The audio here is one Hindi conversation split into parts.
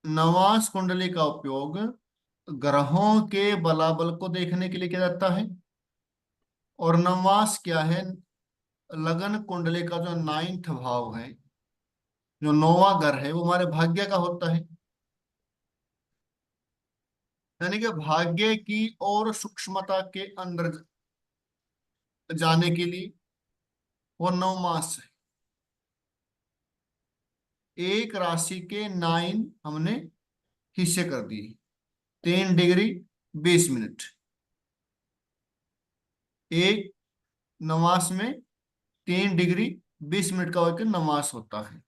नवांश कुंडली का उपयोग ग्रहों के बलाबल को देखने के लिए किया जाता है। और नवांश क्या है? लगन कुंडली का जो नाइन्थ भाव है, जो नौवां घर है, वो हमारे भाग्य का होता है। यानी कि भाग्य की और सूक्ष्मता के अंदर जाने के लिए वो नवमास है। एक राशि के 9 हमने हिस्से कर दिए। 3 डिग्री 20 मिनट। एक नवास में 3 डिग्री 20 मिनट का एक नवास होता है।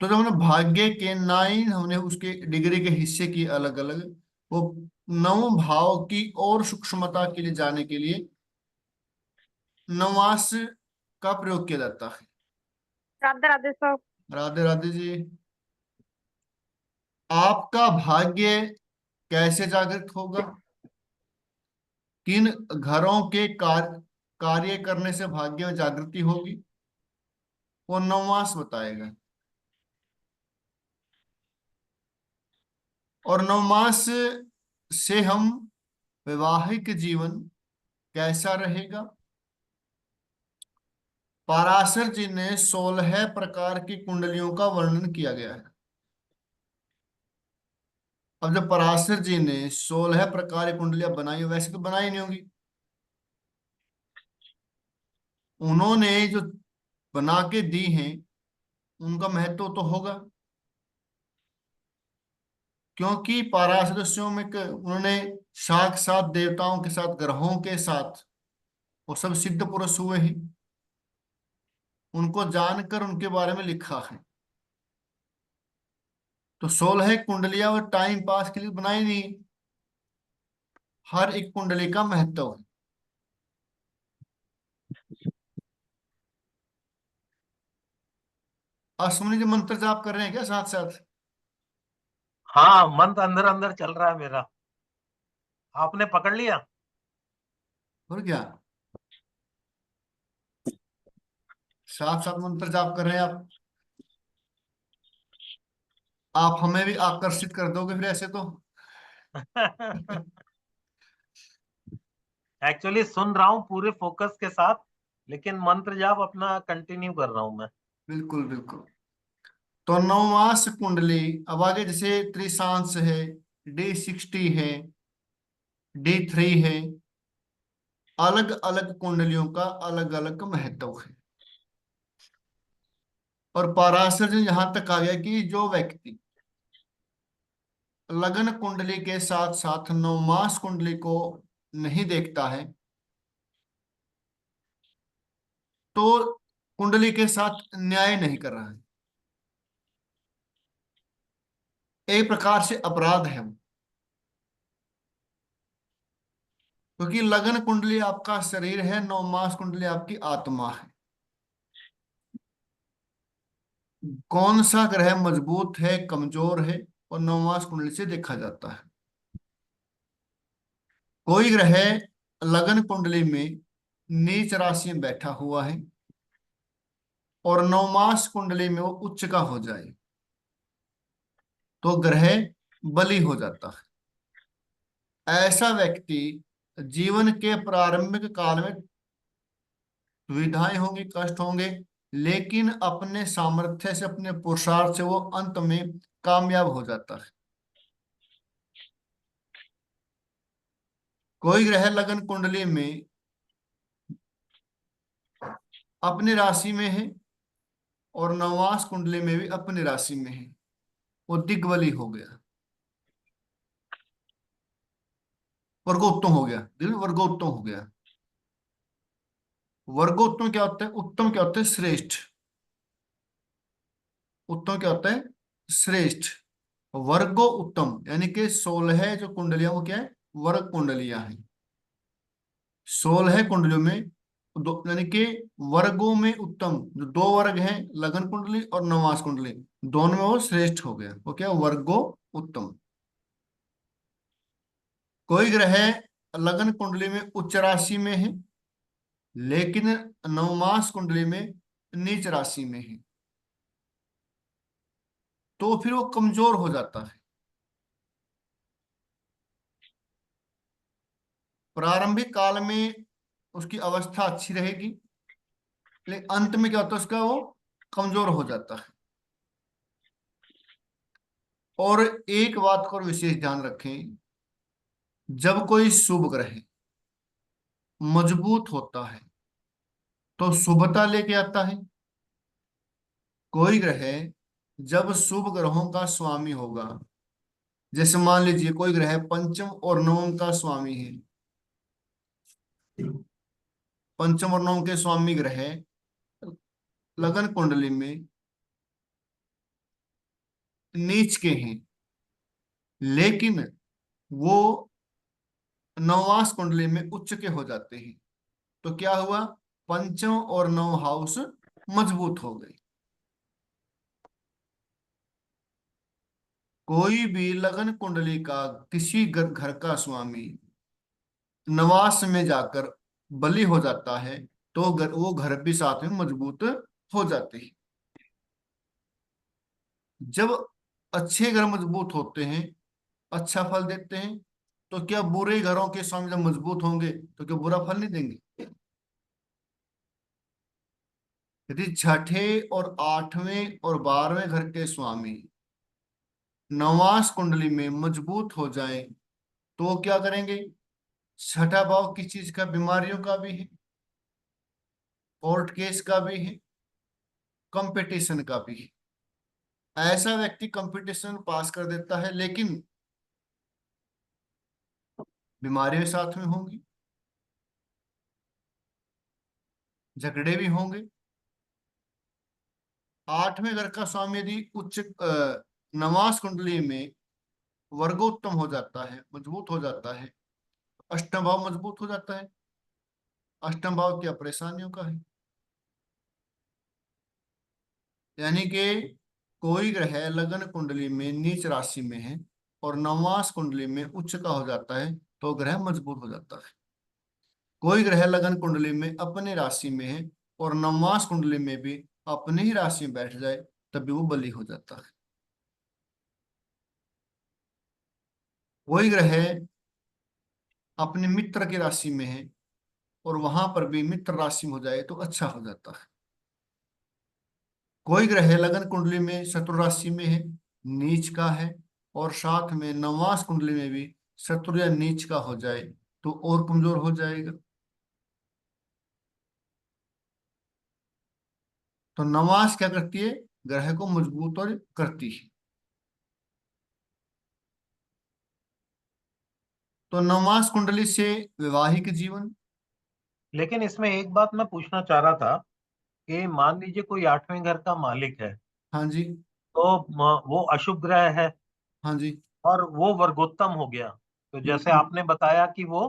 तो जब हमने भाग्य के 9 हमने उसके डिग्री के हिस्से किए अलग अलग, वो नव भाव की और सूक्ष्मता के लिए जाने के लिए नवास का प्रयोग किया जाता है। राधे राधे सर। राधे राधे जी। आपका भाग्य कैसे जागृत होगा? किन घरों के कार्य करने से भाग्य में जागृति होगी, वो नवमास बताएगा। और नवमास से हम वैवाहिक जीवन कैसा रहेगा? पराशर जी ने 16 प्रकार की कुंडलियों का वर्णन किया गया है। अब जब पराशर जी ने 16 प्रकार की कुंडलियां बनाई, वैसे तो बनाई नहीं होगी, उन्होंने जो बना के दी हैं उनका महत्व तो होगा। क्योंकि पराशर में उन्होंने साक्षात देवताओं के साथ, ग्रहों के साथ, वो सब सिद्ध पुरुष हुए हैं, उनको जानकर उनके बारे में लिखा है। तो 16 कुंडलियां वो टाइम पास के लिए बनाई नहीं, हर एक कुंडली का महत्व है। अश्विनी जी मंत्र जाप कर रहे हैं क्या साथ साथ? हाँ, मंत्र अंदर अंदर चल रहा है मेरा। आपने पकड़ लिया? और क्या, साथ साथ मंत्र जाप कर रहे हैं आप। आप हमें भी आकर्षित कर दोगे फिर ऐसे तो। एक्चुअली सुन रहा हूँ पूरे फोकस के साथ, लेकिन मंत्र जाप अपना कंटिन्यू कर रहा हूँ मैं। बिल्कुल बिल्कुल। तो नवमास कुंडली, अब आगे जैसे त्रिशांश है, D60 है, D3 है, अलग अलग कुंडलियों का अलग अलग महत्व है। और पराशर जी यहां तक आ गया कि जो व्यक्ति लगन कुंडली के साथ साथ नवमास कुंडली को नहीं देखता है, तो कुंडली के साथ न्याय नहीं कर रहा है, एक प्रकार से अपराध है वो। क्योंकि लगन कुंडली आपका शरीर है, नवमास कुंडली आपकी आत्मा है। कौन सा ग्रह मजबूत है, कमजोर है, और नवमास कुंडली से देखा जाता है। कोई ग्रह लगन कुंडली में नीच राशि में बैठा हुआ है और नवमास कुंडली में वो उच्च का हो जाए, तो ग्रह बली हो जाता है। ऐसा व्यक्ति जीवन के प्रारंभिक काल में दुविधाएं होंगी, कष्ट होंगे, लेकिन अपने सामर्थ्य से, अपने पुरुषार्थ से वो अंत में कामयाब हो जाता है। कोई ग्रह लगन कुंडली में अपनी राशि में है और नवमास कुंडली में भी अपनी राशि में है, वो दिग्बली हो गया, वर्गोत्तम हो गया, वर्गोत्तम हो गया। वर्गोत्तम क्या होता है? उत्तम क्या होता है? श्रेष्ठ। उत्तम क्या होता है? श्रेष्ठ। वर्गो उत्तम, यानी कि 16 जो कुंडलियां वो क्या है? वर्ग कुंडलियां हैं। 16 कुंडलियों में दो, यानी कि वर्गों में उत्तम जो दो वर्ग हैं, लगन कुंडली और नवमास कुंडली, दोनों में वो श्रेष्ठ हो गया, वो क्या? वर्गो उत्तम। कोई ग्रह लगन कुंडली में उच्च राशि में है, लेकिन नवमास कुंडली में नीच राशि में है, तो फिर वो कमजोर हो जाता है। प्रारंभिक काल में उसकी अवस्था अच्छी रहेगी, लेकिन अंत में क्या होता है, उसका वो कमजोर हो जाता है। और एक बात को और विशेष ध्यान रखें, जब कोई शुभ ग्रह मजबूत होता है तो शुभता लेके आता है। कोई ग्रह जब शुभ ग्रहों का स्वामी होगा, जैसे मान लीजिए कोई ग्रह पंचम और नवम का स्वामी है, पंचम और नवम के स्वामी ग्रह लगन कुंडली में नीच के हैं, लेकिन वो नवमास कुंडली में उच्च के हो जाते हैं, तो क्या हुआ, पंचम और नव हाउस मजबूत हो गए। कोई भी लगन कुंडली का किसी घर का स्वामी नवास में जाकर बलि हो जाता है, तो वो घर भी साथ में मजबूत हो जाते हैं। जब अच्छे घर मजबूत होते हैं, अच्छा फल देते हैं, तो क्या बुरे घरों के स्वामी जब मजबूत होंगे तो क्या बुरा फल नहीं देंगे? यदि छठे और आठवें और 12वें घर के स्वामी नवास कुंडली में मजबूत हो जाएं, तो वो क्या करेंगे? छठा भाव किस चीज का? बीमारियों का भी है, कोर्ट केस का भी है, कंपटीशन का भी है। ऐसा व्यक्ति कंपटीशन पास कर देता है, लेकिन बीमारियां साथ में होंगी, झगड़े भी होंगे। आठवें घर का स्वामी यदि उच्च नवास कुंडली में वर्गोत्तम हो जाता है, मजबूत हो जाता है, अष्टम भाव मजबूत हो जाता है। अष्टम भाव क्या? परेशानियों का है। यानी कि कोई ग्रह लगन कुंडली में नीच राशि में है और नवमास कुंडली में उच्च का हो जाता है, तो ग्रह मजबूत हो जाता है। कोई ग्रह लगन कुंडली में अपने राशि में है और नवमास कुंडली में भी अपनी ही राशि में बैठ जाए, तभी वो बलि हो जाता है। कोई ग्रह अपने मित्र की राशि में है और वहां पर भी मित्र राशि में हो जाए तो अच्छा हो जाता है। कोई ग्रह लगन कुंडली में शत्रु राशि में है, नीच का है, और साथ में नवमास कुंडली में भी शत्रु या नीच का हो जाए तो और कमजोर हो जाएगा। तो नवमास क्या करती है? ग्रह को मजबूत और करती है। तो नवमास कुंडली से वैवाहिक जीवन। लेकिन इसमें एक बात मैं पूछना चाह रहा था कि मान लीजिए कोई 8वें घर का मालिक है, हाँ जी। तो वो अशुभ ग्रह है हाँ जी। और वो वर्गोत्तम हो गया, तो जैसे आपने बताया कि वो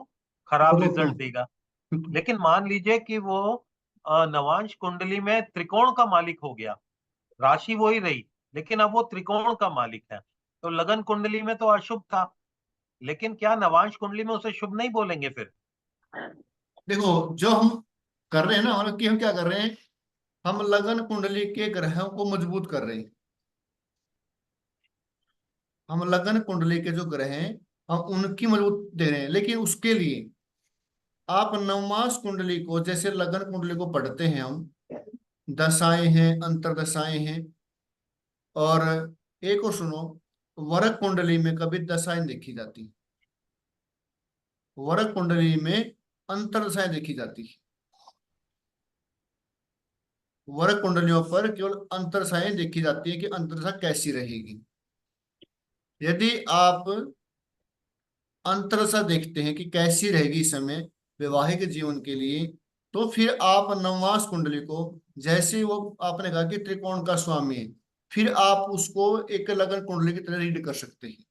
खराब वर्गोत्तम। रिजल्ट देगा। लेकिन मान लीजिए कि वो नवांश कुंडली में त्रिकोण का मालिक हो गया, राशि वही रही, लेकिन अब वो त्रिकोण का मालिक है, तो लगन कुंडली में तो अशुभ था, लेकिन क्या नवांश कुंडली में उसे शुभ नहीं बोलेंगे फिर? देखो, जो हम कर रहे हैं ना, मतलब कि हम क्या कर रहे हैं, हम लगन कुंडली के ग्रहों को मजबूत कर रहे हैं। हम लगन कुंडली के जो ग्रह हैं, हम उनकी मजबूत दे रहे हैं, लेकिन उसके लिए आप नवमास कुंडली को, जैसे लगन कुंडली को पढ़ते हैं हम, दशाएं हैं, अंतरदशाएं हैं, और एक और सुनो, वरक कुंडली में कभी दशाएं देखी जाती, वरक कुंडली में अंतरदशाएं देखी जाती। वरक कुंडलियों पर केवल अंतरदशाएं देखी जाती है कि अंतरदशा कैसी रहेगी। यदि आप अंतरदशा देखते हैं कि कैसी रहेगी इस समय वैवाहिक जीवन के लिए, तो फिर आप नवमास कुंडली को, जैसे ही वो आपने कहा कि त्रिकोण का स्वामी है, फिर आप उसको एक लगन कुंडली की तरह रीड कर सकते हैं।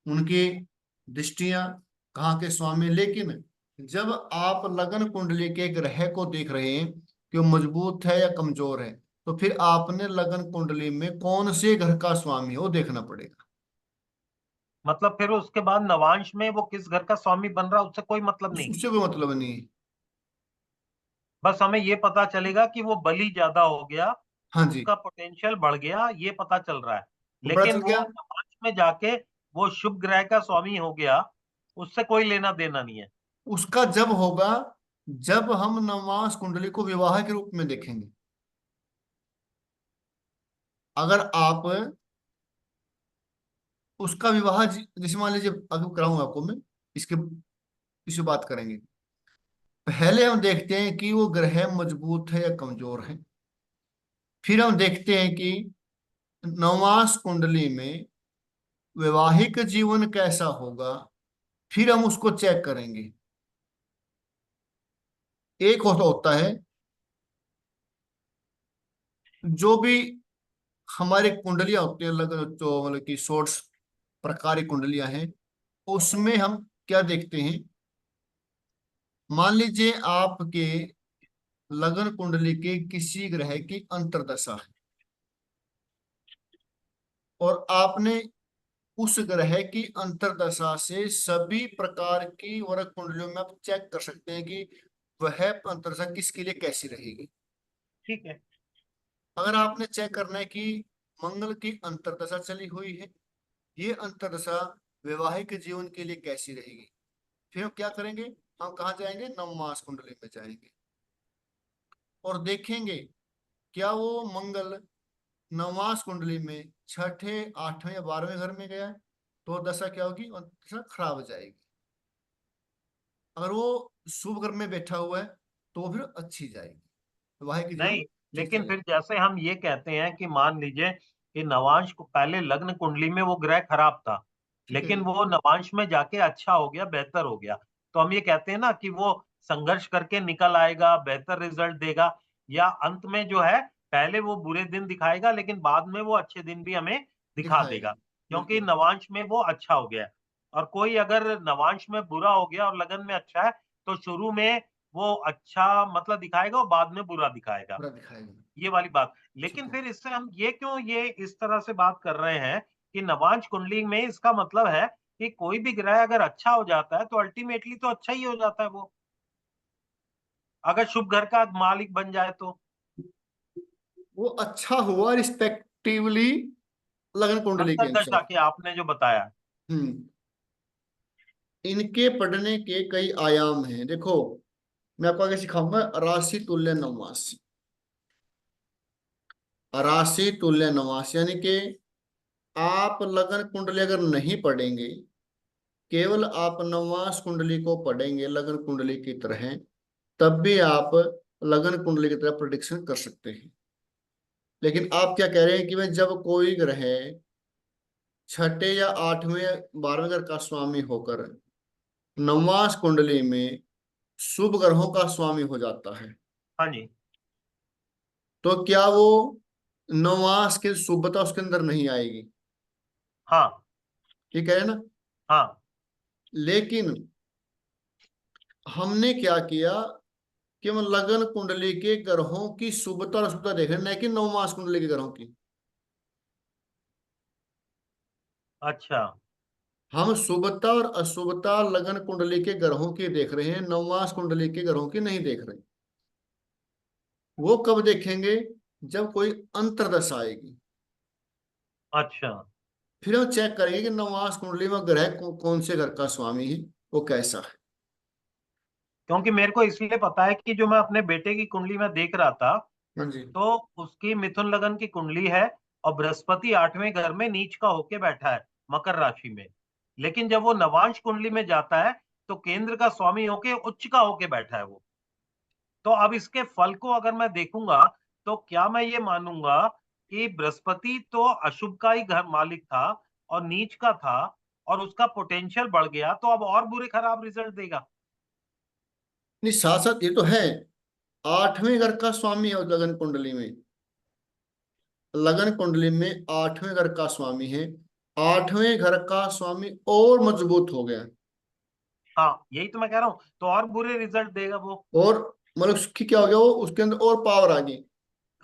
उनकी दृष्टियां कहाँ के स्वामी, लेकिन जब आप लगन कुंडली के ग्रह को देख रहे हैं कि वो मजबूत है या कमजोर है, तो फिर आपने लगन कुंडली में कौन से घर का स्वामी है वो देखना पड़ेगा। मतलब फिर उसके बाद नवांश में वो किस घर का स्वामी बन रहा उससे कोई मतलब नहीं, उससे कोई मतलब नहीं है। बस हमें ये पता चलेगा कि वो बलि ज्यादा हो गया हाँ जी, उसका पोटेंशियल बढ़ गया, ये पता चल रहा है। वो पता लेकिन चल वो गया। नवांश में जाके वो शुभ ग्रह का स्वामी हो गया, उससे कोई लेना देना नहीं है। उसका जब होगा जब हम नवमास कुंडली को विवाह के रूप में देखेंगे। अगर आप उसका विवाह जैसे मान लीजिए अभी कराऊंगा आपको मैं, इसके इसे बात करेंगे। पहले हम देखते हैं कि वो ग्रह मजबूत है या कमजोर है। फिर हम देखते हैं कि नवमास कुंडली में वैवाहिक जीवन कैसा होगा। फिर हम उसको चेक करेंगे। एक होता है जो भी हमारी कुंडलियां होती हैं, अलग जो मतलब कि सोर्स प्रकार की कुंडलियां हैं, उसमें हम क्या देखते हैं। मान लीजिए आपके लगन कुंडली के किसी ग्रह की अंतर्दशा है, और आपने उस ग्रह की अंतर्दशा से सभी प्रकार की वर्ग कुंडलियों में आप चेक कर सकते हैं कि वह अंतर्दशा किसके लिए कैसी रहेगी। ठीक है। अगर आपने चेक करना है कि मंगल की अंतर्दशा चली हुई है, ये अंतर्दशा वैवाहिक जीवन के लिए कैसी रहेगी, फिर हम क्या करेंगे। हम कहाँ जाएंगे, नवमास कुंडली में जाएंगे और देखेंगे क्या वो मंगल नवमास कुंडली में छठे, आठवें या 12वें घर में गया है, तो दशा क्या होगी, और दशा खराब हो जाएगी। अगर वो शुभ घर में बैठा हुआ है तो वो फिर अच्छी जाएगी, वैवाहिक जीवन नहीं, ठीक लेकिन चलेगा। फिर जैसे हम ये कहते हैं कि मान लीजिए कि नवांश को पहले लग्न कुंडली में वो ग्रह खराब था, ठीक है लेकिन जी। वो नवांश में जाके अच्छा हो गया, बेहतर हो गया, तो हम ये कहते हैं ना कि वो संघर्ष करके निकल आएगा, बेहतर रिजल्ट देगा, या अंत में जो है पहले वो बुरे दिन दिखाएगा लेकिन बाद में वो अच्छे दिन भी हमें दिखा दिखाएगा। देगा, क्योंकि बिल्कुल। नवांश में वो अच्छा हो गया है। और कोई अगर नवांश में बुरा हो गया और लगन में अच्छा है, तो शुरू में वो अच्छा मतलब दिखाएगा और बाद में बुरा दिखाएगा, पूरा दिखाएगा। ये वाली बात। ठीक लेकिन है। फिर इससे हम ये क्यों ये इस तरह से बात कर रहे हैं कि नवांश कुंडली में इसका मतलब है कि कोई भी ग्रह अगर अच्छा हो जाता है तो अल्टीमेटली तो अच्छा ही हो जाता है वो, अगर शुभ घर का मालिक बन जाए तो। वो अच्छा हुआ रिस्पेक्टिवली लगन कुंडली के अंतर्दशा अनुसार। के आपने जो बताया। हम्म। इनके पढ़ने के कई आयाम हैं, देखो मैं आपको आगे सिखाऊंगा। राशि तुल्य नवमास, राशि तुल्य नवमास यानी कि आप लगन कुंडली अगर नहीं पढ़ेंगे, केवल आप नवमास कुंडली को पढ़ेंगे लगन कुंडली की तरह, तब भी आप लगन कुंडली की तरह प्रिडिक्शन कर सकते हैं। लेकिन आप क्या कह रहे हैं कि मैं जब कोई ग्रह छठे या आठवें 12वें घर का स्वामी होकर नवमास कुंडली में शुभ ग्रहों का स्वामी हो जाता है, हाँ जी। तो क्या वो नवमास की शुभता उसके अंदर नहीं आएगी। हाँ। ये कह रहे हैं ना। हाँ। लेकिन हमने क्या किया कि हम लगन कुंडली के ग्रहों की शुभता और अशुभता देख रहे हैं, न कि नवमास कुंडली के ग्रहों की। अच्छा। हम शुभता और अशुभता लगन कुंडली के ग्रहों की देख रहे हैं, नवमास कुंडली के ग्रहों की नहीं देख रहे। वो कब देखेंगे, जब कोई अंतर्दशा आएगी। अच्छा, फिर हम चेक करेंगे कि नवमास कुंडली में ग्रह कौन से घर का स्वामी है, वो कैसा है। क्योंकि मेरे को इसलिए पता है कि जो मैं अपने बेटे की कुंडली में देख रहा था, हाँ जी। तो उसकी मिथुन लगन की कुंडली है और बृहस्पति 8वें घर में नीच का होके बैठा है मकर राशि में। लेकिन जब वो नवांश कुंडली में जाता है तो केंद्र का स्वामी होके उच्च का होके बैठा है वो। तो अब इसके फल को अगर मैं देखूंगा तो क्या मैं ये मानूंगा कि बृहस्पति तो अशुभ का ही घर मालिक था और नीच का था, और उसका पोटेंशियल बढ़ गया तो अब और बुरे खराब रिजल्ट देगा। नहीं, साथ साथ ये तो है, आठवें घर का स्वामी है उस लगन कुंडली में। लगन कुंडली में आठवें घर का स्वामी है। आठवें घर का स्वामी और मजबूत हो गया, हाँ, यही तो मैं कह रहा हूं, तो और बुरे रिजल्ट देगा वो। और मतलब उसकी क्या हो गया, वो उसके अंदर और पावर आ गई।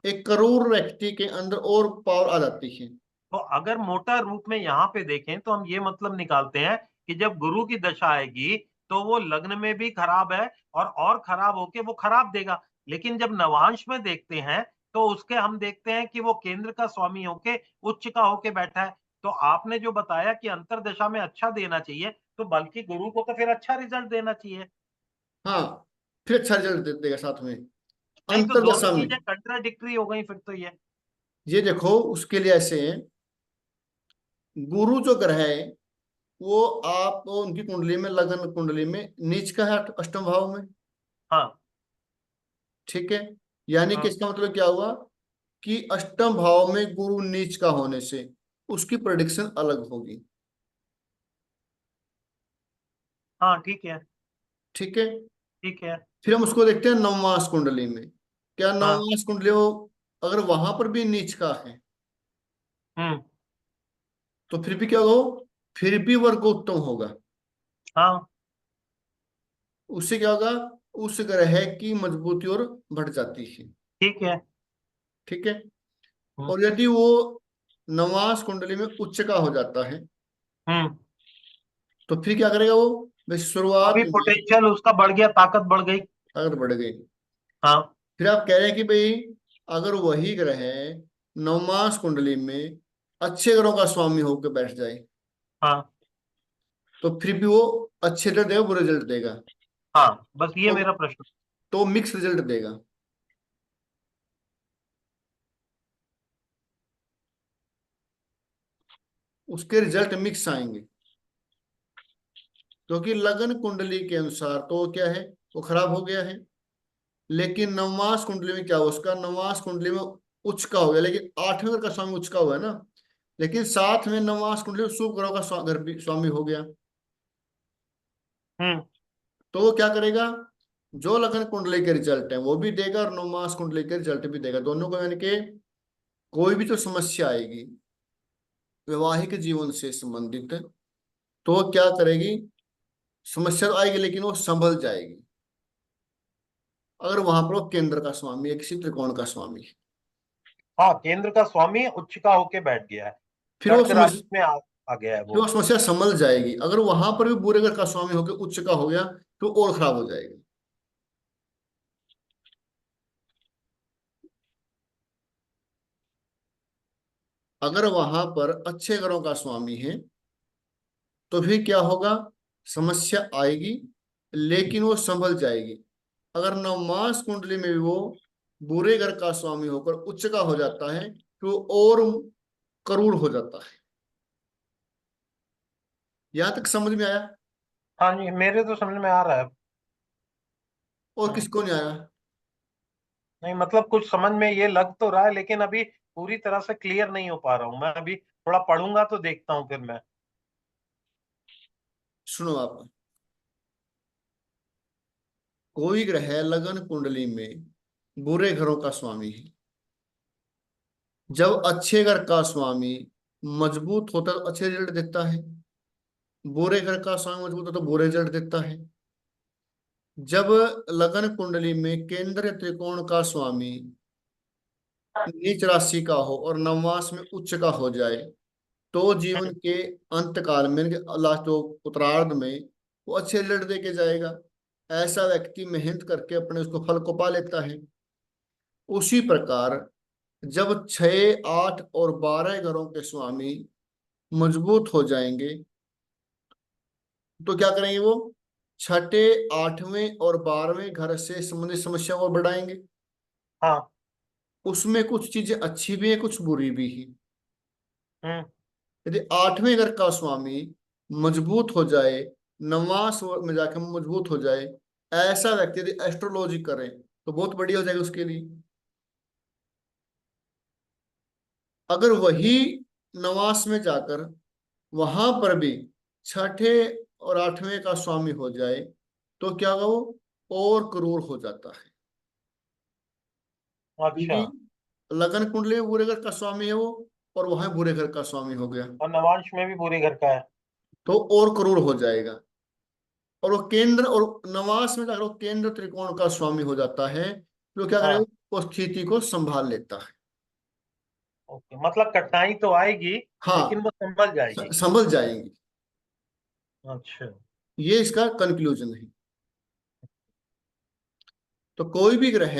एक करूर व्यक्ति के अंदर और पावर आ जाती है। तो अगर मोटा रूप में यहाँ पे देखें तो हम ये मतलब निकालते हैं कि जब गुरु की दशा आएगी तो वो लग्न में भी खराब है और खराब होके वो खराब देगा। लेकिन जब नवांश में देखते हैं तो उसके हम देखते हैं कि वो केंद्र का स्वामी होके उच्च का होके बैठा है। तो आपने जो बताया कि अंतर्दशा में अच्छा देना चाहिए, तो बल्कि गुरु को तो फिर अच्छा रिजल्ट देना चाहिए। हाँ, फिर अच्छा रिजल्ट देगा साथ में नहीं तो दोनों अंतरदशा में। चीजें कंट्राडिक्टरी हो गई फिर तो ये। ये देखो, उसके लिए ऐसे है, गुरु जो ग्रह है वो आप उनकी कुंडली में, लगन कुंडली में नीच का है अष्टम भाव में। हाँ। ठीक है, यानी कि हाँ। इसका मतलब क्या हुआ कि अष्टम भाव में गुरु नीच का होने से उसकी प्रेडिक्शन अलग होगी। हाँ ठीक है। ठीक है, ठीक है। फिर हम उसको देखते हैं नवमास कुंडली में। क्या हाँ। नवमास कुंडली वो अगर वहां पर भी नीच का है हम्म। तो फिर भी क्या होगा, फिर भी वर्ग उत्तम होगा। हाँ। उससे क्या होगा, उस ग्रह की मजबूती और बढ़ जाती है। ठीक है। ठीक है, हम्म। और यदि वो नवमास कुंडली में उच्च का हो जाता है हम्म। तो फिर क्या करेगा वो, भाई तो शुरुआत अभी में पोटेंशियल उसका बढ़ गया, ताकत बढ़ गई। अगर बढ़ गई, हाँ। फिर आप कह रहे हैं कि भाई अगर वही ग्रह नवमास कुंडली में अच्छे ग्रहों का स्वामी होकर बैठ जाए हाँ। तो फिर भी वो अच्छे रिजल्ट देगा, बुरे रिजल्ट देगा? हाँ बस ये तो मेरा प्रश्न। मिक्स रिजल्ट देगा। उसके रिजल्ट मिक्स आएंगे, क्योंकि लगन कुंडली के अनुसार तो क्या है, वो खराब हो गया है। लेकिन नवमास कुंडली में क्या हुआ, उसका नवमास कुंडली में उच्च का हो गया, लेकिन आठवें घर का स्वामी उच्च का हुआ है ना। लेकिन साथ में नवमास कुंडली में शुभ ग्रहों का घर भी स्वामी हो गया। हम्म। तो वो क्या करेगा, जो लगन कुंडली के रिजल्ट है वो भी देगा और नवमास कुंडली के रिजल्ट भी देगा, दोनों को। यानी कि कोई भी जो समस्या आएगी वैवाहिक जीवन से संबंधित, तो वो क्या करेगी, समस्या तो आएगी लेकिन वो संभल जाएगी, अगर वहां पर वो केंद्र का स्वामी है, किसी त्रिकोण का स्वामी है। हाँ केंद्र का स्वामी उच्च का होके बैठ गया है। फिर वो कर्क समस्या राशि में आ गया है फिर वो। वो समस्या संभल जाएगी। अगर वहां पर भी बुरे ग्रह का स्वामी होकर उच्च का हो गया तो और खराब हो जाएगी। अगर वहां पर अच्छे ग्रहों का स्वामी है तो फिर क्या होगा, समस्या आएगी लेकिन वो संभल जाएगी। अगर नवमास कुंडली में भी वो बुरे ग्रह का स्वामी होकर उच्च का हो जाता है तो वो और करूर हो जाता है। यहां तक समझ में आया? हाँ जी मेरे तो समझ में आ रहा है। और हम्म। किसको नहीं आया? नहीं मतलब कुछ समझ में ये लग तो रहा है, लेकिन अभी पूरी तरह से क्लियर नहीं हो पा रहा हूँ मैं। अभी थोड़ा पढ़ूंगा तो देखता हूँ फिर मैं। सुनो आप, कोई ग्रह लगन कुंडली में बुरे घरों का स्वामी है, जब अच्छे घर का स्वामी मजबूत होता है तो अच्छे रिजल्ट देता है, बुरे घर का स्वामी मजबूत होता है तो बुरे रिजल्ट देता है। जब लगन कुंडली में केंद्र त्रिकोण का स्वामी नीच राशि का हो और नवमास में उच्च का हो जाए तो जीवन हम्म। के अंत काल में, लास्ट उत्तरार्ध में वो अच्छे रिजल्ट दे के जाएगा। ऐसा व्यक्ति मेहनत करके अपने उसको फल को पा लेता है। उसी प्रकार जब 6, 8 और 12 घरों के स्वामी मजबूत हो जाएंगे तो क्या करेंगे वो, छठे, 8वें और 12वें घर से संबंधित समस्या को बढ़ाएंगे। हाँ। उसमें कुछ चीजें अच्छी भी है, कुछ बुरी भी है। हम्म। यदि 8वें घर का स्वामी मजबूत हो जाए, नवमास में जाकर मजबूत हो जाए, ऐसा व्यक्ति यदि एस्ट्रोलॉजी करे तो बहुत बढ़िया हो जाएगा उसके लिए। अगर वही नवास में जाकर वहां पर भी छठे और 8वें का स्वामी हो जाए तो क्या होगा, वो और क्रूर हो जाता है। अच्छा। क्योंकि लगन कुंडली में बुरे घर का स्वामी है वो, और वहां बुरे घर का स्वामी हो गया और नवांश में भी बुरे घर का है। तो और क्रूर हो जाएगा। और वो केंद्र और नवास में जाकर वो केंद्र त्रिकोण का स्वामी हो जाता है तो क्या करेगा, हाँ। वो स्थिति को संभाल लेता है। ओके, मतलब कठिनाई तो आएगी लेकिन हाँ, वो संभल जाएगी। संभल जाएंगी। अच्छा। ये इसका कंक्लूजन है। तो कोई भी ग्रह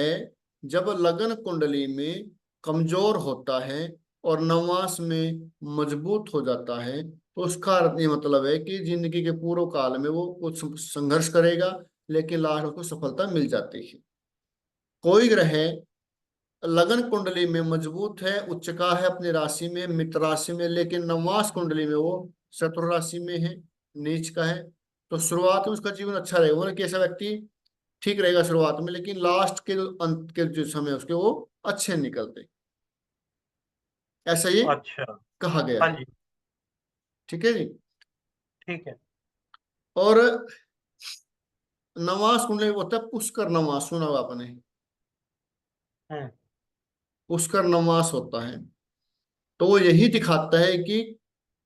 जब लगन कुंडली में कमजोर होता है और नवमास में मजबूत हो जाता है, तो उसका ये मतलब है कि जिंदगी के पूर्व काल में वो कुछ संघर्ष करेगा, लेकिन लास्ट उसको सफलता मिल जाती है। कोई ग्रह लगन कुंडली में मजबूत है, उच्च का है अपनी राशि में, मित्र राशि में, लेकिन नवमास कुंडली में वो शत्रु राशि में है, नीच का है, तो शुरुआत में उसका जीवन अच्छा रहेगा, मतलब कि ऐसा व्यक्ति ठीक रहेगा शुरुआत में, लेकिन लास्ट के अंत के जो समय उसके वो अच्छे निकलते, ऐसा ये अच्छा। कहा गया हाँ है। जी। ठीक है जी। ठीक है। और नवमास कुंडली में होता है पुष्कर नवमास, सुना होगा आपने, हम्म। पुष्कर नवमास होता है। तो वो यही दिखाता है कि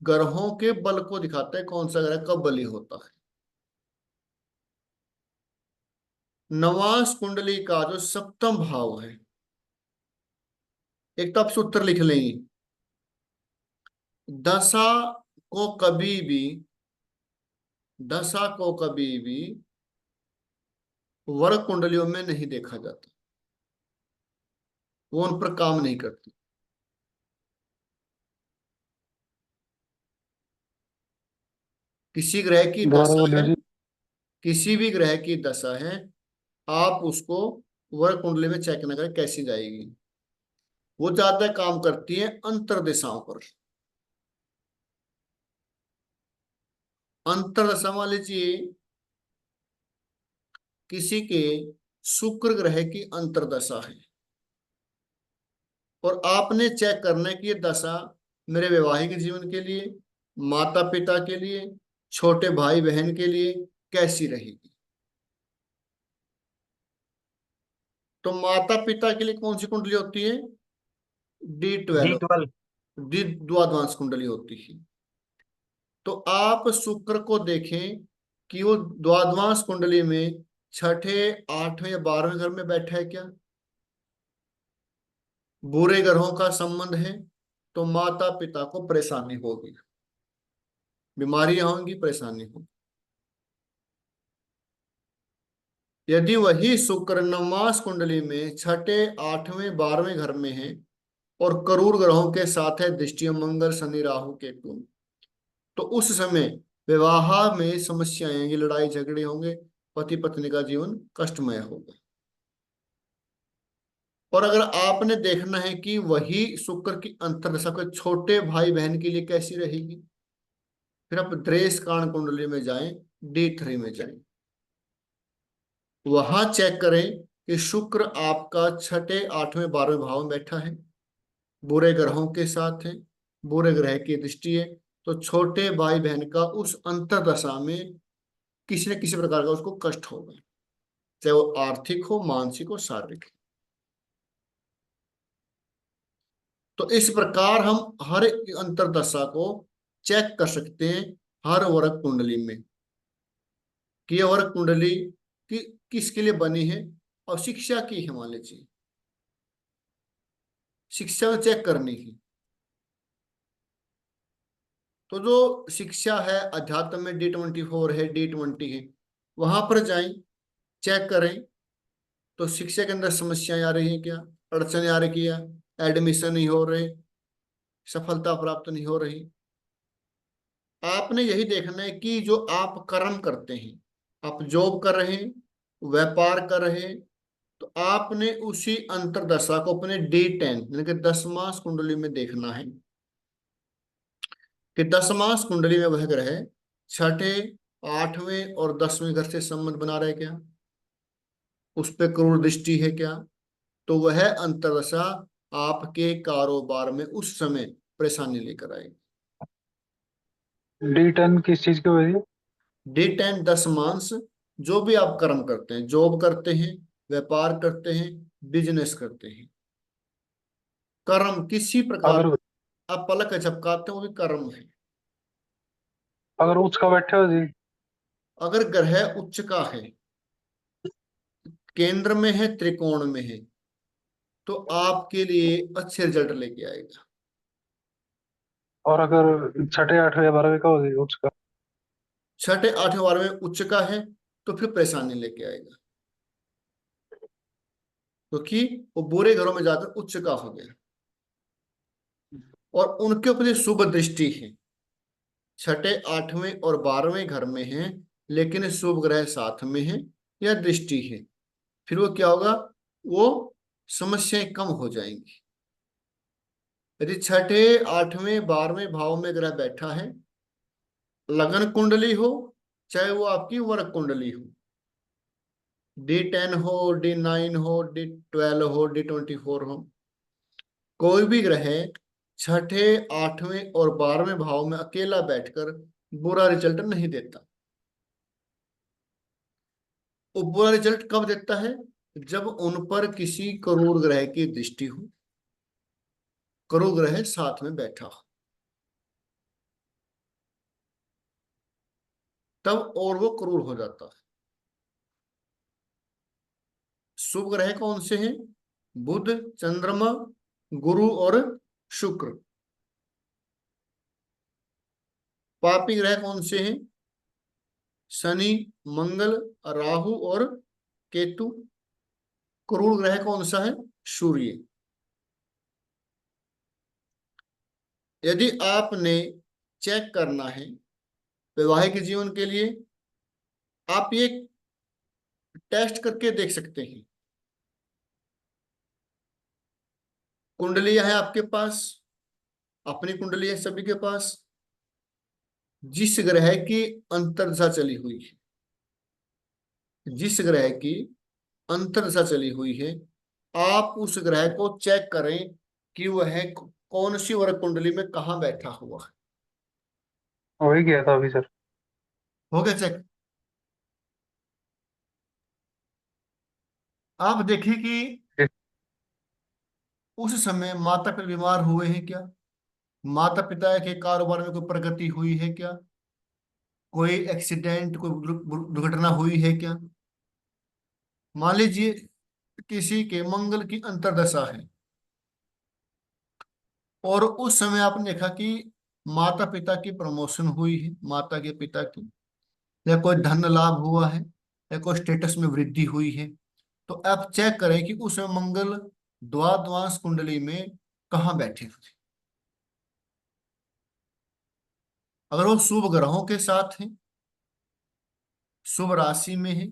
ग्रहों के बल को दिखाता है, कौन सा ग्रह कब बली होता है। नवांश कुंडली का जो सप्तम भाव है, एक तो आप सूत्र लिख लेंगे, दशा को कभी भी, दशा को कभी भी वर्ग कुंडलियों में नहीं देखा जाता, वो उन पर काम नहीं करती। किसी ग्रह की दोबारा दशा बोलियो है, जी। किसी भी ग्रह की दशा है, आप उसको वर्ग कुंडली में चेक न करें कैसी जाएगी। वो ज्यादा काम करती है अंतर दिशाओं पर। अंतर दशा मान लीजिए किसी के शुक्र ग्रह की अंतर्दशा है, और आपने चेक करना है कि ये दशा मेरे वैवाहिक जीवन के लिए, माता पिता के लिए, छोटे भाई बहन के लिए कैसी रहेगी। तो माता पिता के लिए कौन सी कुंडली होती है? D12, D12। डी द्वादशांश कुंडली होती है। तो आप शुक्र को देखें कि वो द्वादशांश कुंडली में छठे, आठवें या 12वें घर में बैठा है क्या, बुरे ग्रहों का संबंध है, तो माता पिता को परेशानी होगी, बीमारियां होंगी, परेशानी होगी। यदि वही शुक्र नवमास कुंडली में छठे, आठवें, 12वें घर में है और करूर ग्रहों के साथ है, दृष्टि मंगल, शनि, राहु, केतु, तो उस समय विवाह में समस्याएं आएंगी, लड़ाई झगड़े होंगे, पति पत्नी का जीवन कष्टमय होगा। और अगर आपने देखना है कि वही शुक्र की अंतर्दशा के छोटे भाई बहन के लिए कैसी रहेगी, फिर आप द्रेष काण कुंडली में जाएं, D3 में जाएं, वहां चेक करें कि शुक्र आपका छठे, आठवें, 12वें भाव में बैठा है, बुरे ग्रहों के साथ है, बुरे ग्रह की दृष्टि है, तो छोटे भाई बहन का उस अंतर्दशा में किसी न किसी प्रकार का उसको कष्ट होगा, चाहे वो आर्थिक हो, मानसिक हो, शारीरिक। तो इस प्रकार हम हर अंतर्दशा को चेक कर सकते हैं हर वर्ग कुंडली में, कि यह वर्ग कुंडली कि किसके लिए बनी है, और शिक्षा की है मान लीजिए, शिक्षा में चेक करनी है। तो जो शिक्षा है अध्यात्म में D24 है, D20 है, वहां पर जाएं, चेक करें तो शिक्षा के अंदर समस्याएं आ रही हैं क्या, अड़चने आ रही क्या, एडमिशन नहीं हो रहे, सफलता प्राप्त नहीं हो रही। आपने यही देखना है कि जो आप कर्म करते हैं, आप जॉब कर रहे हैं, व्यापार कर रहे हैं, तो आपने उसी अंतरदशा को अपने D10 यानी कि दसमास कुंडली में देखना है कि दसमास कुंडली में वह ग्रह छठे, आठवें और 10वें घर से संबंध बना रहे क्या, उस पे क्रूर दृष्टि है क्या, तो वह अंतरदशा आपके कारोबार में उस समय परेशानी लेकर आएगी। D10 किस चीज की वजह? D10 दसमांश, जो भी आप कर्म करते हैं, जॉब करते हैं, व्यापार करते हैं, बिजनेस करते हैं, कर्म किसी प्रकार अगर आप पलक झपकाते हैं वो भी कर्म है। अगर उच्च का बैठे हो जी। अगर ग्रह उच्च का है, केंद्र में है, त्रिकोण में है, तो आपके लिए अच्छे रिजल्ट लेके आएगा। और अगर छठे, आठवें या 12वें का हो जी उच्च का? छठे, आठवें, 12वें उच्च का है तो फिर परेशानी लेके आएगा। क्योंकि वो बुरे घरों में जाकर उच्च का हो गया। और उनके ऊपर ये शुभ दृष्टि है, छठे, आठवें और 12वें घर में है, लेकिन शुभ ग्रह साथ में है या दृष्टि है, फिर वो क्या होगा, वो समस्याएं कम हो जाएंगी। यदि छठे, आठवें, 12वें भाव में ग्रह बैठा है, लगन कुंडली हो चाहे वो आपकी वर्ग कुंडली हो, D10 हो, D9 हो, D12 हो, D24 हो, कोई भी ग्रह छठे, आठवें और 12वें भाव में अकेला बैठकर बुरा रिजल्ट नहीं देता। वो बुरा रिजल्ट कब देता है, जब उन पर किसी क्रूर ग्रह की दृष्टि हो, क्रूर ग्रह साथ में बैठा हो, तब और वो क्रूर हो जाता है। शुभ ग्रह कौन से हैं, बुध, चंद्रमा, गुरु और शुक्र। पापी ग्रह कौन से हैं, शनि, मंगल, राहु और केतु। क्रूर ग्रह कौन सा है, सूर्य। यदि आपने चेक करना है वैवाहिक जीवन के लिए, आप ये टेस्ट करके देख सकते हैं। कुंडलियां हैं आपके पास, अपनी कुंडली है सभी के पास, जिस ग्रह की अंतर्दशा चली हुई है, जिस ग्रह की अंतर्दशा चली हुई है, आप उस ग्रह को चेक करें कि वह कौन सी वर्ग कुंडली में कहाँ बैठा हुआ है। वही किया था अभी सर। हो गया चेक। आप देखिए कि ठीक। उस समय माता पिता बीमार हुए हैं क्या, माता पिता के कारोबार में कोई प्रगति हुई है क्या, कोई एक्सीडेंट, कोई दुर्घटना हुई है क्या। मान लीजिए किसी के मंगल की अंतर्दशा है और उस समय आपने देखा कि माता पिता की प्रमोशन हुई है, माता के पिता की, या कोई धन लाभ हुआ है, या कोई स्टेटस में वृद्धि हुई है, तो आप चेक करें कि उस समय मंगल द्वादश कुंडली में कहाँ बैठे हुए। अगर वो शुभ ग्रहों के साथ है, शुभ राशि में है,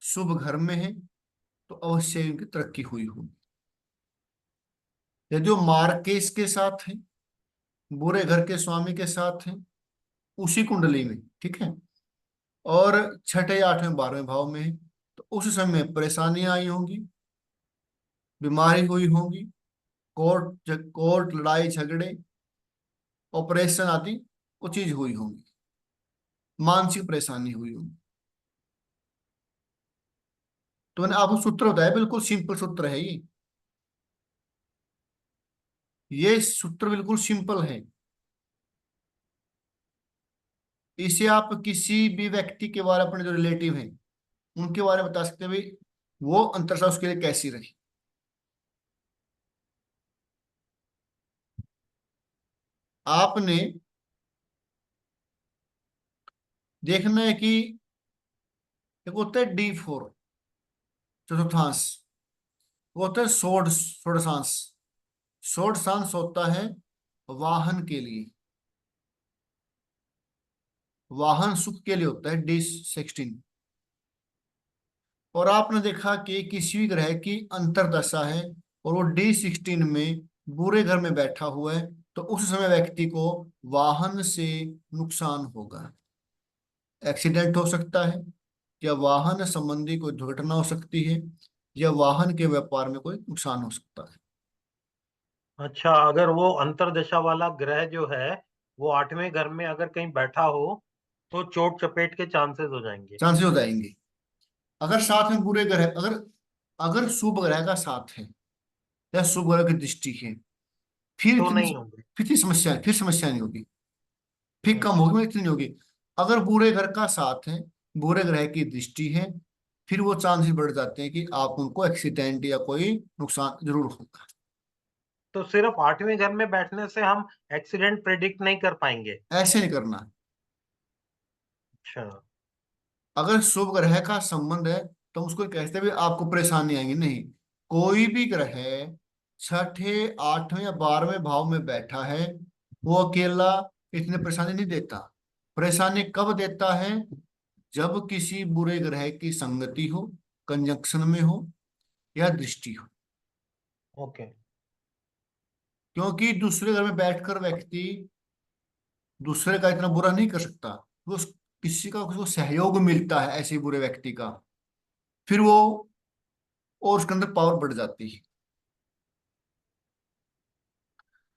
शुभ घर में है, तो अवश्य उनकी तरक्की हुई होगी। यदि वो मार्केश के साथ है, बुरे घर के स्वामी के साथ है, उसी कुंडली में, ठीक है, और छठे, आठवें, 12वें भाव में है, तो उस समय परेशानियां आई होंगी, बीमारी हुई होगी, कोर्ट लड़ाई झगड़े, ऑपरेशन आदि वो चीज हुई होंगी, मानसिक परेशानी हुई होगी। तो मैंने आपको सूत्र बताया, बिल्कुल सिंपल सूत्र है ये सूत्र बिल्कुल सिंपल है। इसे आप किसी भी व्यक्ति के बारे में, अपने जो रिलेटिव हैं उनके बारे में बता सकते हैं, भाई वो अंतरसा उसके लिए कैसी रही। आपने देखना है कि एक होता है D4 चतुर्थांश, वो होता है षोडशांश। षोडशांश होता है वाहन के लिए, वाहन सुख के लिए होता है D16। और आपने देखा कि किसी भी ग्रह की अंतर्दशा है और वो D16 में बुरे घर में बैठा हुआ है, तो उस समय व्यक्ति को वाहन से नुकसान होगा, एक्सीडेंट हो सकता है, या वाहन संबंधी कोई दुर्घटना हो सकती है, या वाहन के व्यापार में कोई नुकसान हो सकता है। अच्छा, अगर वो अंतर्दशा वाला ग्रह जो है वो 8वें घर में अगर कहीं बैठा हो तो चोट चपेट के चांसेस हो जाएंगे। चांसेस हो जाएंगे। अगर साथ में बुरे ग्रह, अगर अगर शुभ ग्रह का साथ है या शुभ ग्रह की दृष्टि है, फिर तो इतनी नहीं होंगे। फिर इतनी समस्या, फिर समस्या नहीं होगी, फिर कम होगी अच्छा। मगर इतनी नहीं होगी। अगर बुरे घर का साथ है, बुरे ग्रह की दृष्टि है, फिर वो चांसेस बढ़ जाते हैं कि आप उनको एक्सीडेंट या कोई नुकसान जरूर होगा। तो सिर्फ 8वें घर में बैठने से हम एक्सीडेंट प्रेडिक्ट नहीं कर पाएंगे। ऐसे नहीं करना। अच्छा। अगर शुभ ग्रह का संबंध है तो हम उसको कहते भी आपको परेशानी आएंगी नहीं, कोई भी ग्रह छठे, आठवें या 12वें भाव में बैठा है, वो अकेला इतने परेशानी नहीं देता। परेशानी कब देता है? जब किसी बुरे ग्रह की संगति हो, कंजंक्शन में हो, या दृष्टि हो। ओके। क्योंकि दूसरे घर में बैठकर व्यक्ति दूसरे का इतना बुरा नहीं कर सकता। वो किसी का उसको सहयोग मिलता है ऐसे बुरे व्यक्ति का, फिर वो और उसके अंदर पावर बढ़ जाती है।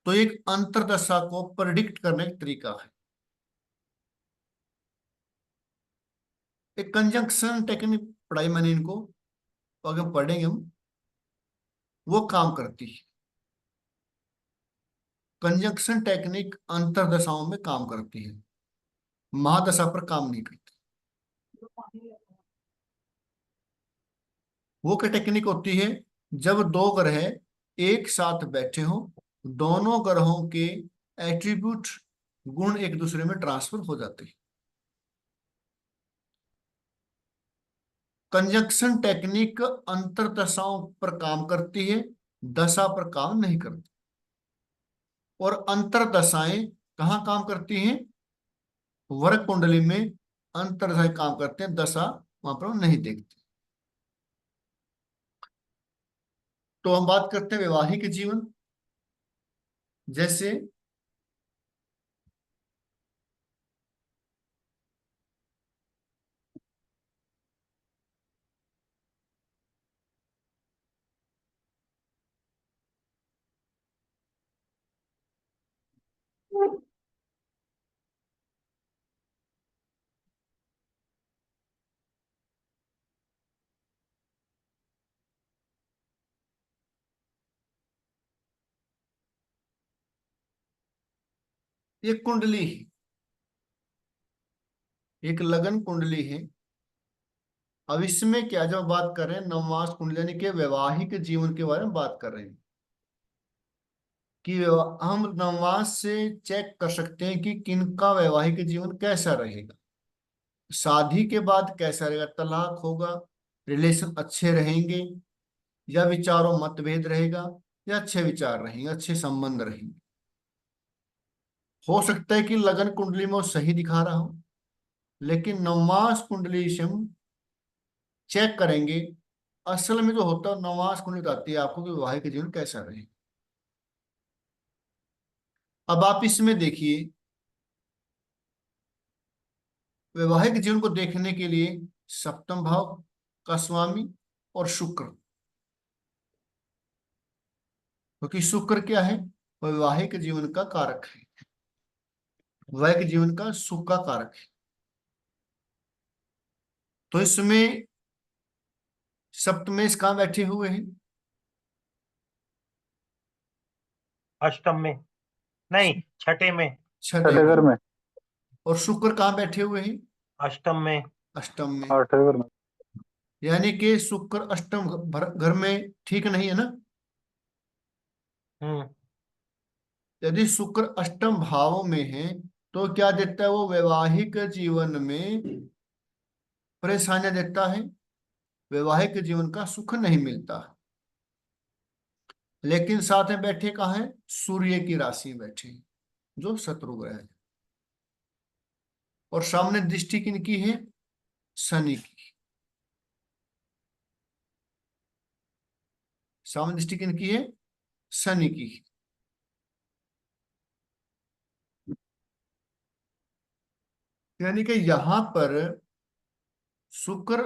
तो एक अंतरदशा को प्रेडिक्ट करने का तरीका है, एक कंजंक्शन टेक्निक पढ़ाई मैंने इनको, तो आगे पढ़ेंगे हम। वो काम करती है, कंजंक्शन टेक्निक अंतरदशाओं में काम करती है, महादशा पर काम नहीं करती। वो क्या टेक्निक होती है? जब दो ग्रह एक साथ बैठे हो, दोनों ग्रहों के एट्रीब्यूट, गुण एक दूसरे में ट्रांसफर हो जाते हैं। कंजंक्शन टेक्निक अंतरदशाओं पर काम करती है, दशा पर काम नहीं करती। और अंतरदशाएं कहाँ काम करती हैं? वर्ग कुंडली में अंतरदशाएं काम करते हैं, दशा वहां पर हम नहीं देखते। तो हम बात करते हैं वैवाहिक जीवन। जैसे एक कुंडली है, एक लगन कुंडली है। अब इसमें क्या, जब बात कर रहे हैं नवमास कुंडली यानी कि वैवाहिक जीवन के बारे में बात कर रहे हैं, कि हम नवमास से चेक कर सकते हैं कि किनका वैवाहिक जीवन कैसा रहेगा, शादी के बाद कैसा रहेगा, तलाक होगा, रिलेशन अच्छे रहेंगे, या विचारों मतभेद रहेगा, या अच्छे विचार रहेंगे, अच्छे संबंध रहेंगे। हो सकता है कि लगन कुंडली में वो सही दिखा रहा हो, लेकिन नवमास कुंडली से हम चेक करेंगे असल में जो होता है। नवमास कुंडली बताती है आपको कि वैवाहिक जीवन कैसा रहे। अब आप इसमें देखिए, वैवाहिक जीवन को देखने के लिए सप्तम भाव का स्वामी और शुक्र, क्योंकि शुक्र क्या है? वैवाहिक जीवन का कारक है, वैवाहिक जीवन का सुख का कारक है। तो इसमें सप्तमेश कहाँ बैठे हुए हैं? अष्टम में, नहीं छठे में। छठे छठे घर में। में। और शुक्र कहाँ बैठे हुए हैं? अष्टम में। अष्टम में। आठवें घर में। यानी कि शुक्र अष्टम घर में ठीक नहीं है ना। हम्म। यदि शुक्र अष्टम भाव में है तो क्या देता है? वो वैवाहिक जीवन में परेशानियां देता है, वैवाहिक जीवन का सुख नहीं मिलता। लेकिन साथ में बैठे कहाँ है? सूर्य की राशि में बैठे हैं, जो शत्रु ग्रह है। और सामने दृष्टि किनकी है? शनि की। सामने दृष्टि किनकी है? शनि की। यानी कि यहां पर शुक्र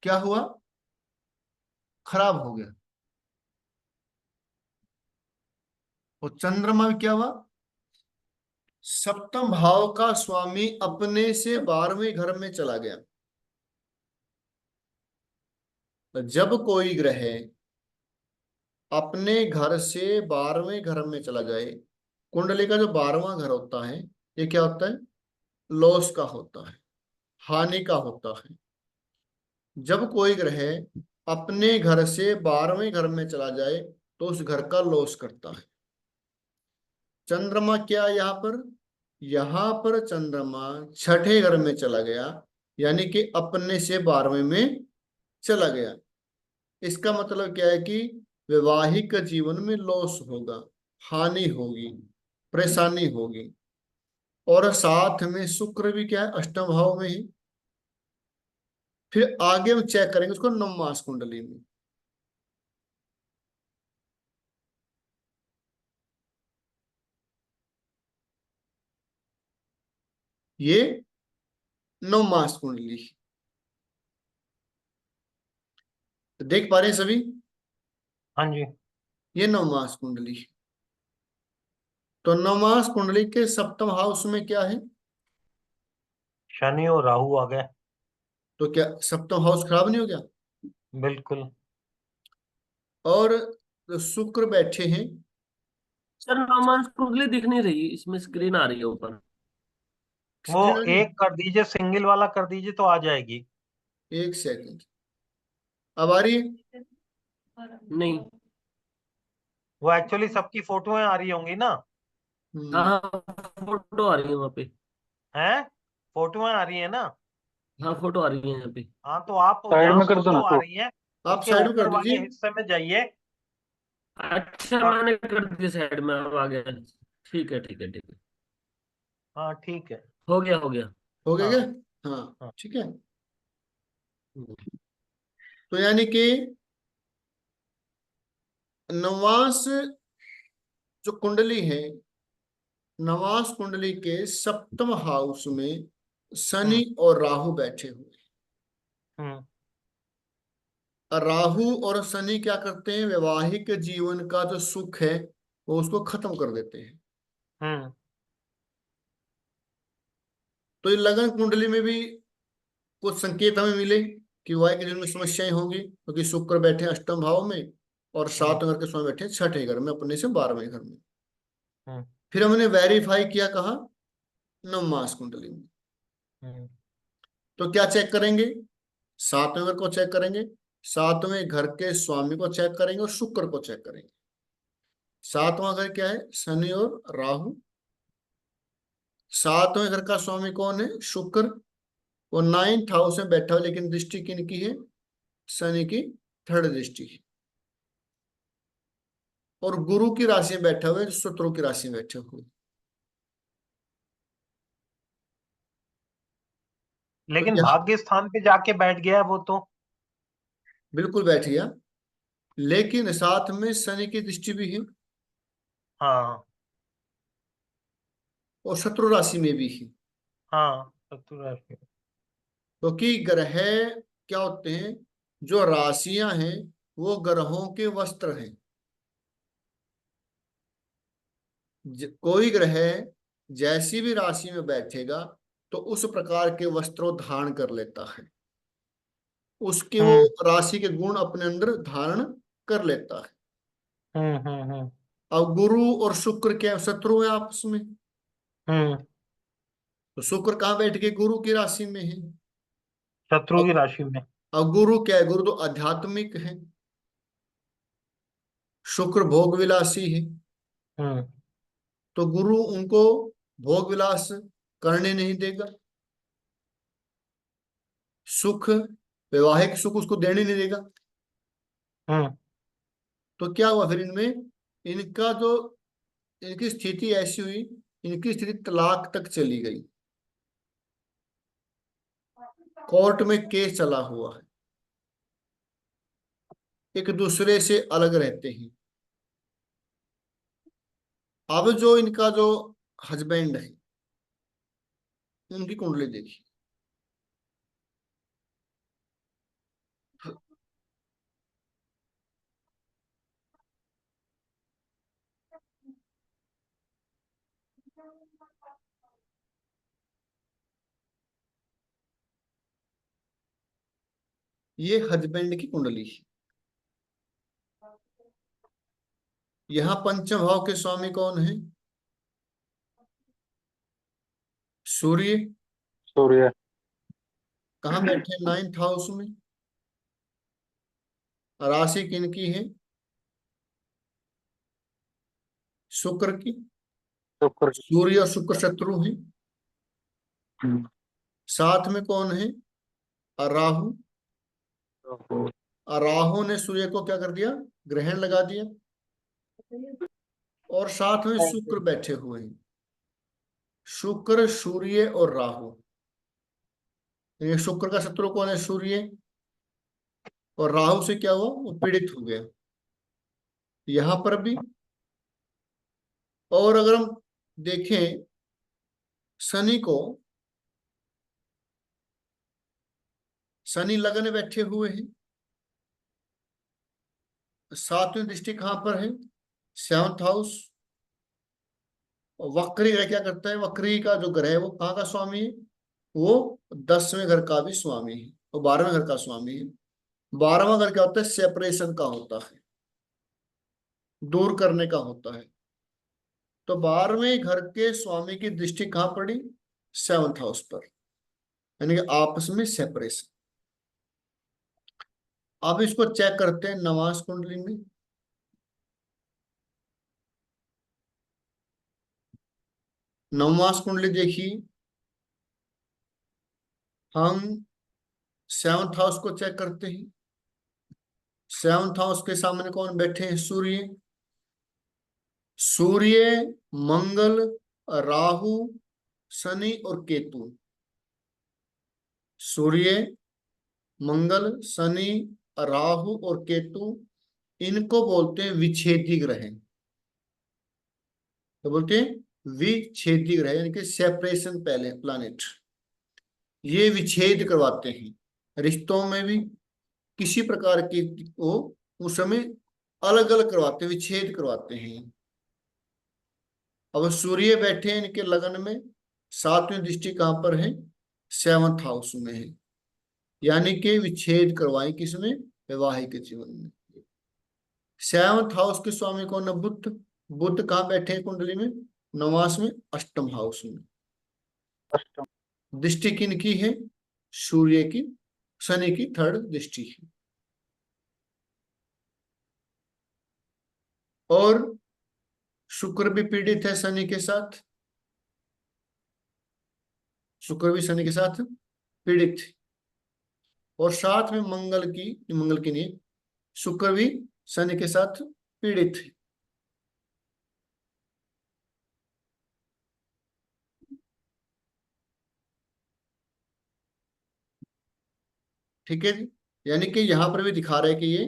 क्या हुआ? खराब हो गया। और चंद्रमा में क्या हुआ? सप्तम भाव का स्वामी अपने से 12वें घर में चला गया। तो जब कोई ग्रह अपने घर से 12वें घर में चला जाए, कुंडली का जो 12वां घर होता है, ये क्या होता है? लॉस का होता है, हानि का होता है। जब कोई ग्रह अपने घर से 12वें घर में चला जाए तो उस घर का लॉस करता है। चंद्रमा क्या है यहाँ पर चंद्रमा छठे घर में चला गया, यानी कि अपने से 12वें में चला गया। इसका मतलब क्या है कि वैवाहिक जीवन में लॉस होगा, हानि होगी, परेशानी होगी। और साथ में शुक्र भी क्या है, अष्टम भाव में ही। फिर आगे हम चेक करेंगे उसको नवमास कुंडली में। ये नवमास कुंडली तो देख पा रहे हैं सभी, हाँ जी। ये नवमास कुंडली। तो नवमास कुंडली के सप्तम हाउस में क्या है? शनि और राहु आ गए। तो क्या सप्तम हाउस खराब नहीं हो गया? बिल्कुल। और शुक्र बैठे हैं। सर रोमांस कुंडली दिख नहीं रही, इसमें स्क्रीन आ रही है ऊपर। वो स्क्रीन आ गई? एक कर दीजिए, सिंगल वाला कर दीजिए तो आ जाएगी। एक सेकंड, अब आ रही है? नहीं। वो एक्चुअली सबकी फोटोएं आ रही होंगी ना। हम्म। हाँ, फोटो आ रही है वहाँ पे। हैं? फोटोएं आ रही है ना। हाँ, फोटो आ रही है यहाँ पे। हाँ तो आप साइड जहाँ में कर दो फोटो ना आ तो। रही है आप उसके साइड में कर ऊपर वाले दीजिए। हिस्से में जाइए। अच्छा, और मैंने कर दी साइड में, अब आ गया। ठीक है, ठीक है, ठीक है। हाँ ठीक है। हो गया, हो गया। हो गया क्या? हाँ हाँ हाँ। ठीक है। तो यानी कि नवास जो कुंडली है, नवास कुंडली के सप्तम हाउस में हम्म शनि और राहु बैठे हुए हम्म हैं। राहु और शनि क्या करते हैं? वैवाहिक जीवन का जो सुख है वो उसको खत्म कर देते हैं। हम्म तो ये लगन कुंडली में भी कुछ संकेत हमें मिले कि वैवाहिक जीवन में समस्याएं होंगी, क्योंकि शुक्र बैठे हैं अष्टम भाव में और हम्म सातवें घर के स्वामी बैठे हैं छठे घर में, अपने से 12वें घर में। हम्म फिर हमने वेरीफाई किया कहा, नवमास कुंडली में। हम्म तो क्या चेक करेंगे? सातवें घर को चेक करेंगे, सातवें घर के स्वामी को चेक करेंगे और शुक्र को चेक करेंगे। सातवां घर क्या है? शनि और राहु। सातवें घर का स्वामी कौन है? शुक्र। वो 9th हाउस में बैठा हुआ, लेकिन दृष्टि किनकी है? शनि की थर्ड दृष्टि है। और गुरु की राशि में बैठा हुआ है, जो शत्रु की राशि में बैठे हुए। तो लेकिन यहाँ भाग्य स्थान पे जाके बैठ गया है वो तो। बिल्कुल बैठ गया, लेकिन साथ में शनि की दृष्टि भी है हाँ और शत्रु राशि में भी है। हाँ शत्रु राशि। क्योंकि ग्रह क्या होते हैं? जो राशियां हैं वो ग्रहों के वस्त्र हैं। कोई ग्रह जैसी भी राशि में बैठेगा तो उस प्रकार के वस्त्रों धारण कर लेता है, उसके वो हम्म राशि के गुण अपने अंदर धारण कर लेता है। हम्म। अब गुरु और शुक्र क्या शत्रु है आपस में? हम्म तो शुक्र कहाँ बैठ के? गुरु की राशि में है। शत्रु अब की राशि में। अब गुरु क्या है? गुरु तो आध्यात्मिक है, शुक्र भोग विलासी है। हम्म तो गुरु उनको भोग विलास करने नहीं देगा, सुख, वैवाहिक सुख उसको देने नहीं देगा। हम्म तो क्या हुआ फिर इनमें? इनका जो इनकी स्थिति ऐसी हुई, इनकी स्थिति तलाक तक चली गई, कोर्ट में केस चला हुआ है, एक दूसरे से अलग रहते हैं। अब जो इनका जो हस्बैंड है, उनकी कुंडली देखी। ये हस्बैंड की कुंडली है। यहाँ पंचम भाव के स्वामी कौन है? सूर्य। सूर्य। कहाँ बैठे? 9th हाउस में। राशि किनकी है? शुक्र की। शुक्र। सूर्य और शुक्र शत्रु हैं। हम्म, साथ में कौन है? राहु। तो राहु ने सूर्य को क्या कर दिया, ग्रहण लगा दिया, और साथ में शुक्र बैठे हुए हैं। शुक्र, सूर्य और राहु। ये शुक्र का शत्रु कौन है, सूर्य, और राहु से क्या हुआ, वो पीड़ित हो गया। यहां पर भी, और अगर हम देखें शनि को, शनि लगन बैठे हुए हैं। सातवीं दृष्टि कहां पर है, 7th हाउस। वक्री ग्रह क्या करता है, वक्री का जो ग्रह है वो कहाँ का स्वामी है, वो 10वें घर का भी स्वामी है और 12वें घर का स्वामी है। 12वां घर क्या होता है, सेपरेशन का होता है, दूर करने का होता है। तो 12वें घर के स्वामी की दृष्टि कहाँ पड़ी, 7th हाउस पर, यानी कि आपस में सेपरेशन। अब इसको चेक करते हैं नवांश कुंडली में। नवमास कुंडली देखिए, हम 7th हाउस को चेक करते हैं। 7th हाउस के सामने कौन बैठे हैं, सूर्य। सूर्य, मंगल, राहु, शनि और केतु। सूर्य, मंगल, शनि, राहु और केतु, इनको बोलते हैं विच्छेदी ग्रह। तो बोलते हैं विच्छेदी ग्रह, यानी कि सेपरेशन पहले प्लैनेट। ये विच्छेद करवाते हैं रिश्तों में भी, किसी प्रकार की वो उस समय अलग अलग करवाते हैं, विच्छेद करवाते हैं। अब सूर्य बैठे हैं इनके लगन में, 7वीं दृष्टि कहां पर है, 7th हाउस में है, यानी कि विच्छेद करवाए किसमें, वैवाहिक जीवन में। 7th हाउस के स्वामी कौन है, बुध। बुध कहाँ बैठे हैं कुंडली में, नवांश में, 8th हाउस में। अष्टम। दृष्टि किनकी है, सूर्य की, शनि की 3rd दृष्टि है। और शुक्र भी पीड़ित है शनि के साथ, शुक्र भी शनि के साथ पीड़ित है। और साथ में मंगल की नहीं, शुक्र भी शनि के साथ पीड़ित है। ठीक है जी, यानी कि यहां पर भी दिखा रहा है कि ये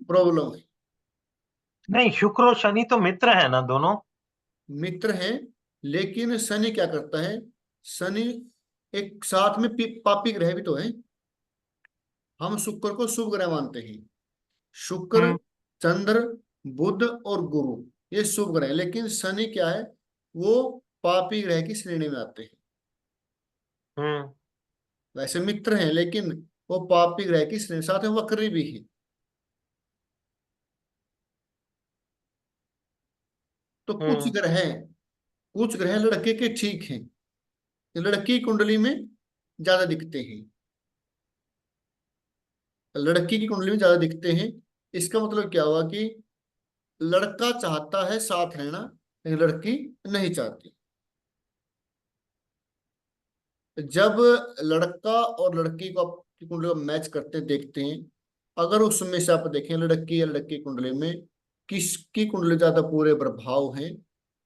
प्रॉब्लम है। नहीं, शुक्र और शनि तो मित्र है ना दोनों। मित्र है, लेकिन शनि क्या करता है, शनि एक साथ में पापी ग्रह भी तो है। हम शुक्र को शुभ ग्रह मानते हैं। शुक्र, हम्म चंद्र, बुध और गुरु ये शुभ ग्रह है, लेकिन शनि क्या है, वो पापी ग्रह की श्रेणी में आते हैं। हम्म वैसे मित्र हैं लेकिन वो पापी ग्रह की श्रेणी, साथ में वक्री भी है। तो हम्म कुछ ग्रह लड़के के ठीक हैं, लड़की कुंडली में ज्यादा दिखते हैं, लड़की की कुंडली में ज्यादा दिखते हैं। इसका मतलब क्या हुआ कि लड़का चाहता है साथ रहना, लेकिन लड़की नहीं चाहती। जब लड़का और लड़की को की कुंडली को मैच करते देखते हैं, अगर उसमें से आप देखें लड़की या लड़की कुंडली में किसकी कुंडली ज्यादा पूरे प्रभाव हैं,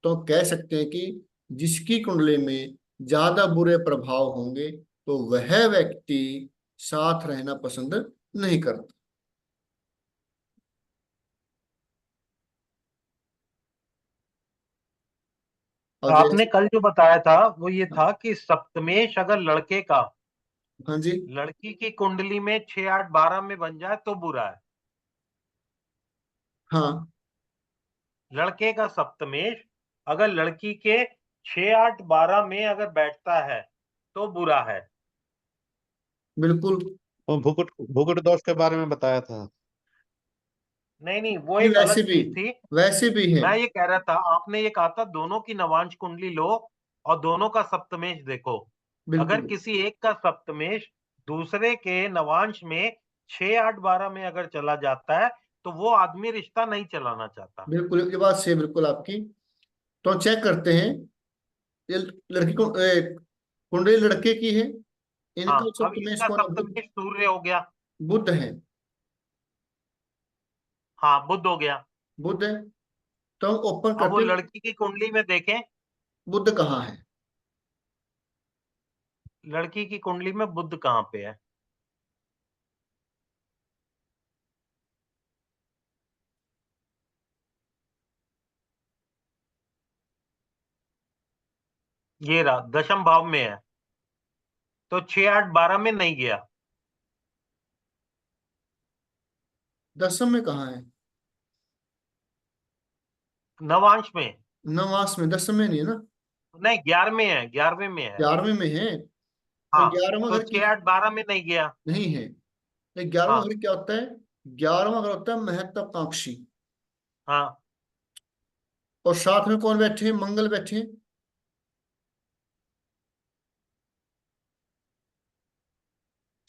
तो कह सकते हैं कि जिसकी कुंडली में ज्यादा बुरे प्रभाव होंगे तो वह व्यक्ति साथ रहना पसंद नहीं करता। और आपने जैसे, कल जो बताया था वो ये था कि सप्तमेश अगर लड़के का हाँ जी, लड़की की कुंडली में 6, 8, 12 में बन जाए तो बुरा है। हाँ लड़के का सप्तमेश अगर लड़की के 6, 8, 12 में अगर बैठता है तो बुरा है। बिल्कुल। वो भुकुट भुकुट दोष के बारे में बताया था। नहीं नहीं, वो नहीं, एक अलग चीज थी। वैसे भी है। मैं ये कह रहा था, आपने ये कहा था दोनों की नवांश कुंडली लो और दोनों का सप्तमेश देखो। अगर बिल्कुल किसी एक का सप्तमेश दूसरे के नवांश में 6, 8, 12 में अगर चला जाता है तो वो आदमी रिश्ता नहीं चलाना चाहता। बिल्कुल, ये बात सही है बिल्कुल आपकी। तो चेक करते हैं, ये लड़की को कुंडली लड़के की है, हाँ, इनका अब सप्तमेश इसका कौन है, बुध। सप्तमेश सूर्य हो गया। बुध है, हाँ, बुध हो गया। बुध है, तो हम ओपन अब वो करते हैं, लड़की की कुंडली में देखें, बुध कहाँ है? लड़की की कुंडली में बुध कहाँ पे है? ये रहा, दशम भाव में है, तो 6 8 12 में नहीं गया। दसम में कहाँ है? नवांश में। नवांश में, दसम में नहीं है ना, नहीं, 11वें है, 11वें में है। 11वें में है। तो हाँ, 11वां तो घर की 6 8 12 में नहीं गया। नहीं है। तो 11वां हाँ घर क्या होता है? 11वां घर होता है महत्वाकांक्षी। हाँ। और साथ में कौन बैठे हैं? मंगल बैठे हैं।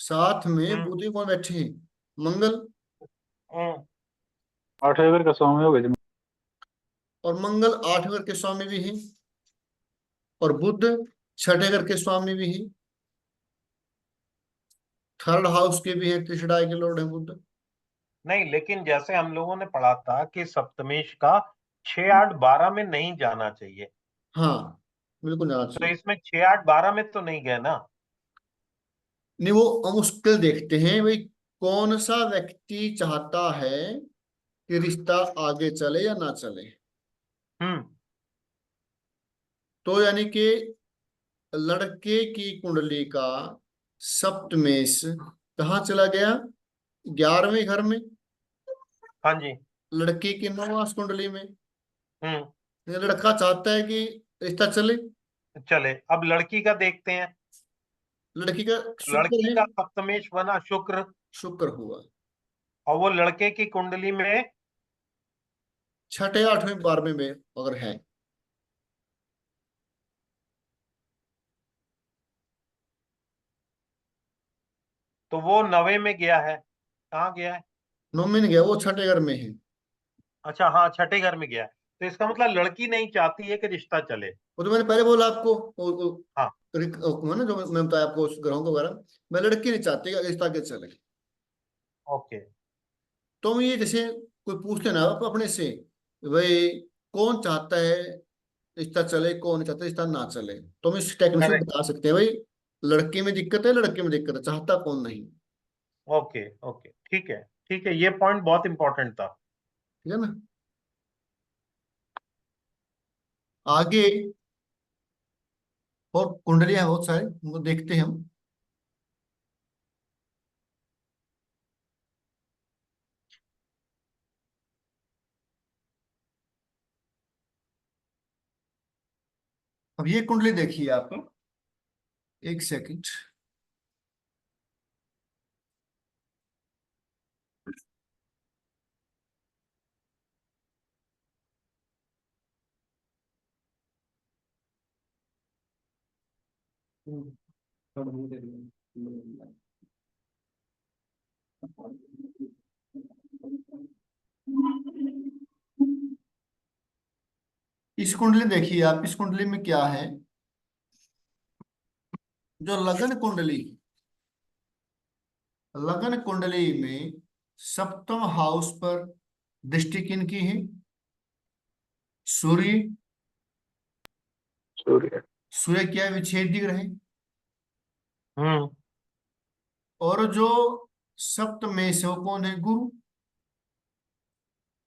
साथ में हम्म बुध भी कौन बैठे हैं? मंगल। हम्म, 8वें घर का स्वामी हो गए। और मंगल 8वें घर के स्वामी भी हैं, और बुध 6ठे घर के स्वामी भी हैं, थर्ड हाउस के भी हैं, त्रिषडाई के लॉर्ड हैं बुध। नहीं, लेकिन जैसे हम लोगों ने पढ़ा था कि सप्तमेश का 6 8 12 में नहीं जाना चाहिए, हाँ, बिल्कुल जाना तो चाहिए। इसमें 6 8 12 में तो नहीं गए ना। नहीं, वो हम उसके देखते हैं भाई, कौन सा व्यक्ति चाहता है कि रिश्ता आगे चले या ना चले। हम्म तो यानी कि लड़के की कुंडली का सप्तमेश कहाँ चला गया? 11वें घर में। हाँ जी। लड़के की नवमास कुंडली में। हम्म ये लड़का चाहता है कि रिश्ता चले। चले, अब लड़की का देखते हैं। लड़की का शुक्र लड़की है, का सप्तमेश बना शुक्र, शुक्र हुआ। और वो लड़के की कुंडली में 6ठे 8वें 12वें में अगर है, तो वो 9वें में गया है। कहाँ गया है? 9 में नहीं गया, वो 6ठे घर में है। अच्छा, हाँ, 6ठे घर में गया है। तो इसका मतलब लड़की नहीं चाहती है कि रिश्ता चले। वो तो मैंने पहले बोला आपको, हाँ। वो है ना जो मैं बताया आपको उस ग्रहों के बारे में। मैं लड़की नहीं चाहती कि रिश्ता आगे चले। ओके। तो हम ये जैसे कोई पूछते ना आप अपने से, भाई कौन चाहता है रिश्ता चले, कौन नहीं चाहता रिश्ता ना चले, तो हम इस टेक्निक से करेक्ट। बता सकते हैं भाई, लड़की में दिक्कत है, लड़के में दिक्कत है, चाहता कौन नहीं। ओके ओके, ठीक है ठीक है, ये पॉइंट बहुत इंपॉर्टेंट था। ठीक है ना? आगे और कुंडलियां हैं बहुत सारी, वो देखते हैं हम। अब ये कुंडली देखिए आप, एक सेकंड। इस कुंडली देखिए आप, इस कुंडली में क्या है? जो लगन कुंडली, लगन कुंडली में सप्तम हाउस पर दृष्टि किनकी है? सूर्य। सूर्य। सूर्य क्या विच्छेदी ग्रह है। हम्म और जो सप्तमेश है वो कौन है? गुरु।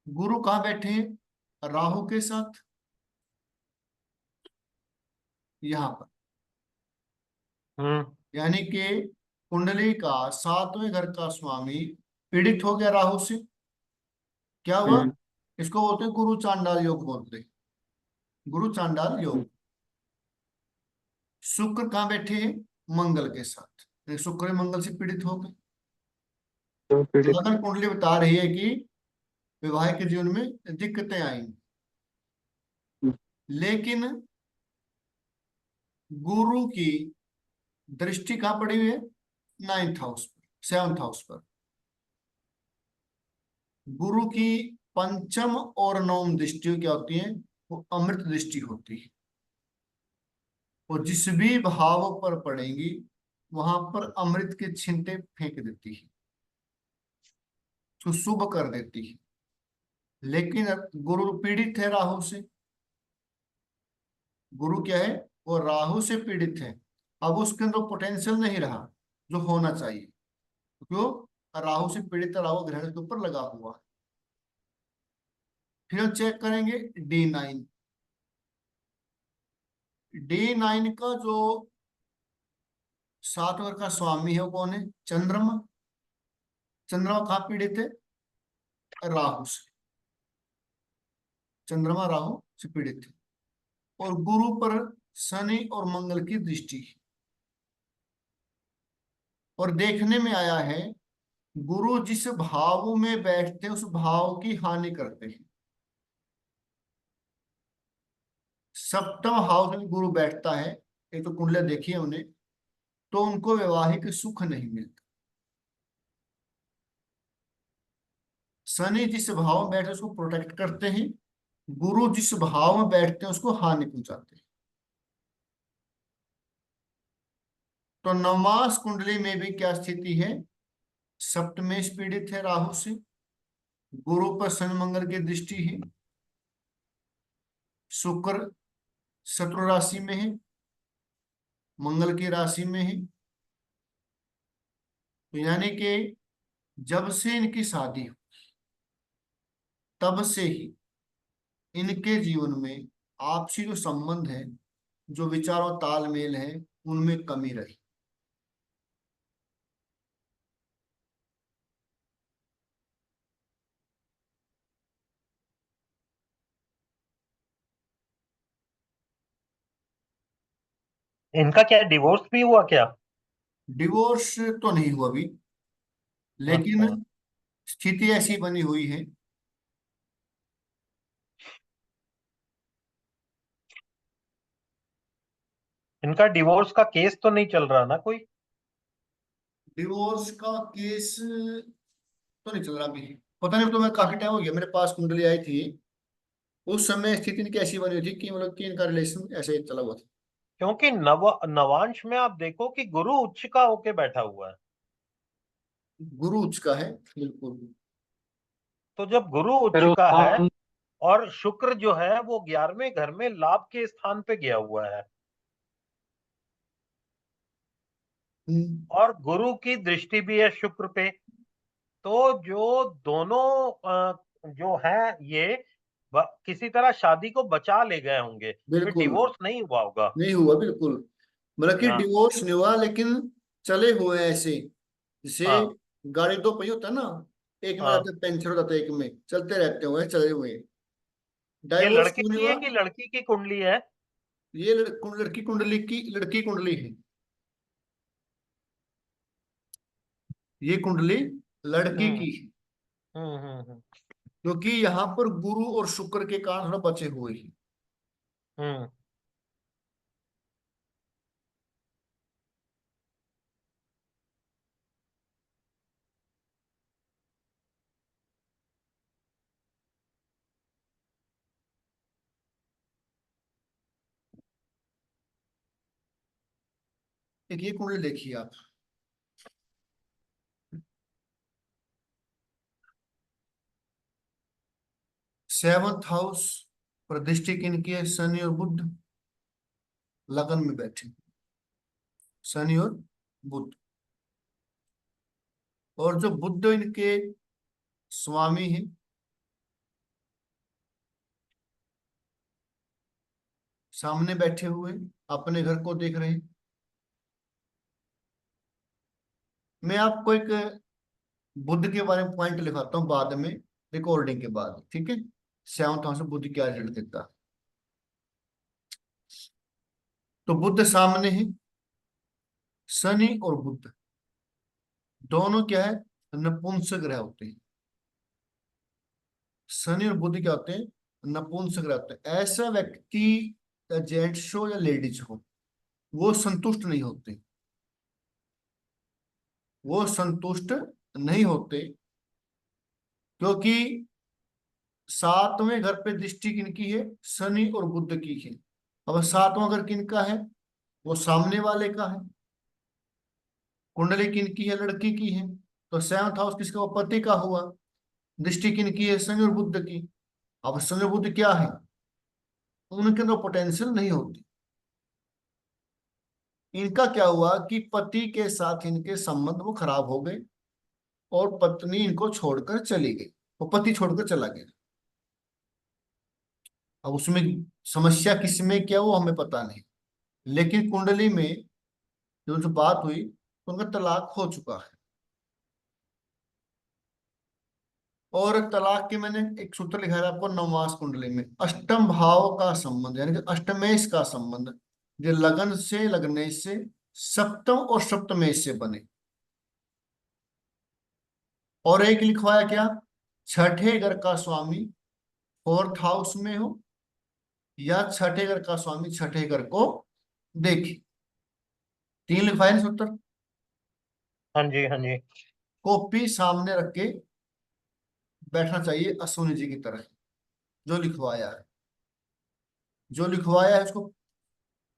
गुरु कहाँ बैठे हैं? राहु के साथ, यहाँ पर। हम्म यानी कि कुंडली का 7वें घर का स्वामी पीड़ित हो गया राहु से। क्या हुआ? हम्म इसको बोलते हैं गुरु चांडाल योग बोलते हैं, गुरु चांडाल योग। शुक्र कहाँ बैठे हैं? मंगल के साथ, तो शुक्र मंगल से पीड़ित हो गए। तो पीड़ित। लगन कुंडली बता रही है कि वैवाहिक जीवन में दिक्कतें आएंगी, लेकिन गुरु की दृष्टि कहाँ पड़ी हुई है? 9th हाउस पर, 7th हाउस पर। गुरु की पंचम और नवम दृष्टि क्या होती है? वो अमृत दृष्टि होती है। और जिस भी भाव पर पड़ेंगी वहां पर अमृत के छींटे फेंक देती है, तो शुभ कर देती है। लेकिन गुरु पीड़ित है राहु से। गुरु क्या है, वो राहु से पीड़ित है। अब उसके अंदर पोटेंशियल नहीं रहा जो होना चाहिए। क्यों? राहु से पीड़ित है, राहु ग्रहण के ऊपर लगा हुआ है। फिर हम चेक करेंगे D9। D9 का जो 7 का स्वामी है वो कौन है? चंद्रमा। चंद्रमा कहाँ पीड़ित है? राहु से। चंद्रमा राहु से पीड़ित है। और गुरु पर शनि और मंगल की दृष्टि है। और देखने में आया है गुरु जिस भाव में बैठते हैं उस भाव की हानि करते हैं। सप्तम हाउस में गुरु बैठता है, एक तो कुंडले देखिए उन्हें, तो उनको वैवाहिक सुख नहीं मिलता। शनि जिस भाव में बैठते हैं उसको प्रोटेक्ट करते हैं, गुरु जिस भाव में बैठते हैं उसको हानि पहुंचाते हैं। तो नवमास कुंडली में भी क्या स्थिति है? सप्तमेश पीड़ित है राहु से, गुरु पर शनि मंगल की दृष्टि है, शुक्र शत्रु राशि में है, मंगल की राशि में है। तो यानी कि जब से इनकी शादी हो तब से ही इनके जीवन में आपसी जो संबंध है, जो विचार और तालमेल है, उनमें कमी रही। इनका क्या डिवोर्स भी हुआ क्या? डिवोर्स तो नहीं हुआ अभी, लेकिन अच्छा। स्थिति ऐसी बनी हुई है। इनका डिवोर्स का केस तो नहीं चल रहा ना कोई? डिवोर्स का केस तो नहीं चल रहा अभी। पता नहीं, तो मैं काफी टाइम हो गया मेरे पास कुंडली आई थी, उस समय स्थिति इनकी ऐसी बनी हुई थी कि मतलब कि इनका रिलेशन ऐसे ही चला हुआ था। क्योंकि नवांश में आप देखो कि गुरु उच्च का होके बैठा हुआ है। गुरु उच्च का है, बिल्कुल। तो जब गुरु फिर उच्च उस का है स्थान और शुक्र जो है वो 11वें घर में लाभ के स्थान पे गया हुआ है, हम्म, और गुरु की दृष्टि भी है शुक्र पे, तो जो दोनों जो है ये किसी तरह शादी को बचा ले गए होंगे, फिर बिल्कुल डिवोर्स नहीं हुआ होगा। नहीं हुआ, बिल्कुल। मतलब कि हाँ। डिवोर्स नहीं हुआ, लेकिन चले हुए हैं ऐसे, जैसे हाँ। गाड़ी दो पहिए होता है ना, एक में हाँ। रहता है पंचर हो जाता है, एक में चलते रहते हुए चले हुए। ये डाइवोर्स लड़के क्यों नहीं की है हुआ? कि लड़की की कुंडली है? ये लड़की कुंडली की, लड़की कुंडली है ये कुंडली, लड़की हम्म। की है। हम्म। क्योंकि यहाँ पर गुरु और शुक्र के कारण थोड़ा बचे हुए हैं। हम्म। एक ये कुंडली देखिए आप, 7th हाउस पर दृष्टि किनकी है? शनि और बुध लगन में बैठे, शनि और बुध। और जो बुध इनके स्वामी हैं, सामने बैठे हुए अपने घर को देख रहे हैं। मैं आपको एक बुध के बारे में पॉइंट लिखाता हूँ बाद में, रिकॉर्डिंग के बाद, ठीक है? 7th हाउस में बुध क्या रिजल्ट देता है। तो बुध सामने है, शनि और बुध दोनों क्या है? नपुंसक ग्रह होते हैं। शनि और बुध क्या होते हैं? नपुंसक ग्रह होते हैं। ऐसा व्यक्ति, जेंट्स हो या लेडीज हो, वो संतुष्ट नहीं होते, वो संतुष्ट नहीं होते। क्योंकि 7वें घर पे दृष्टि किनकी है? शनि और बुध की है। अब 7वां घर किनका है? वो सामने वाले का है। कुंडली किनकी है? लड़की की है। तो 7th हाउस किसका? वो पति का हुआ। दृष्टि किनकी है? शनि और बुध की। अब शनि और बुध क्या है? उनके अंदर पोटेंशियल नहीं होती। इनका क्या हुआ कि पति के साथ इनके संबंध वो खराब हो गए और पत्नी इनको छोड़कर चली गई, वो पति छोड़कर चला गया। अब उसमें समस्या किसमें क्या वो हमें पता नहीं, लेकिन कुंडली में जो बात हुई तो उनका तलाक हो चुका है। और तलाक के मैंने एक सूत्र लिखा है आपको, नवमास कुंडली में अष्टम भाव का संबंध यानी कि अष्टमेश का संबंध जो लगन से लगने से सप्तम और सप्तमेश से बने। और एक लिखवाया क्या, छठे घर का स्वामी फोर्थ हाउस में हो या छठे घर का स्वामी छठे घर को देखे। तीन लिखवाए ना सूत्र। हाँ जी, हाँ जी। कॉपी सामने रख के बैठना चाहिए अश्विनी जी की तरह। जो लिखवाया है, जो लिखवाया है उसको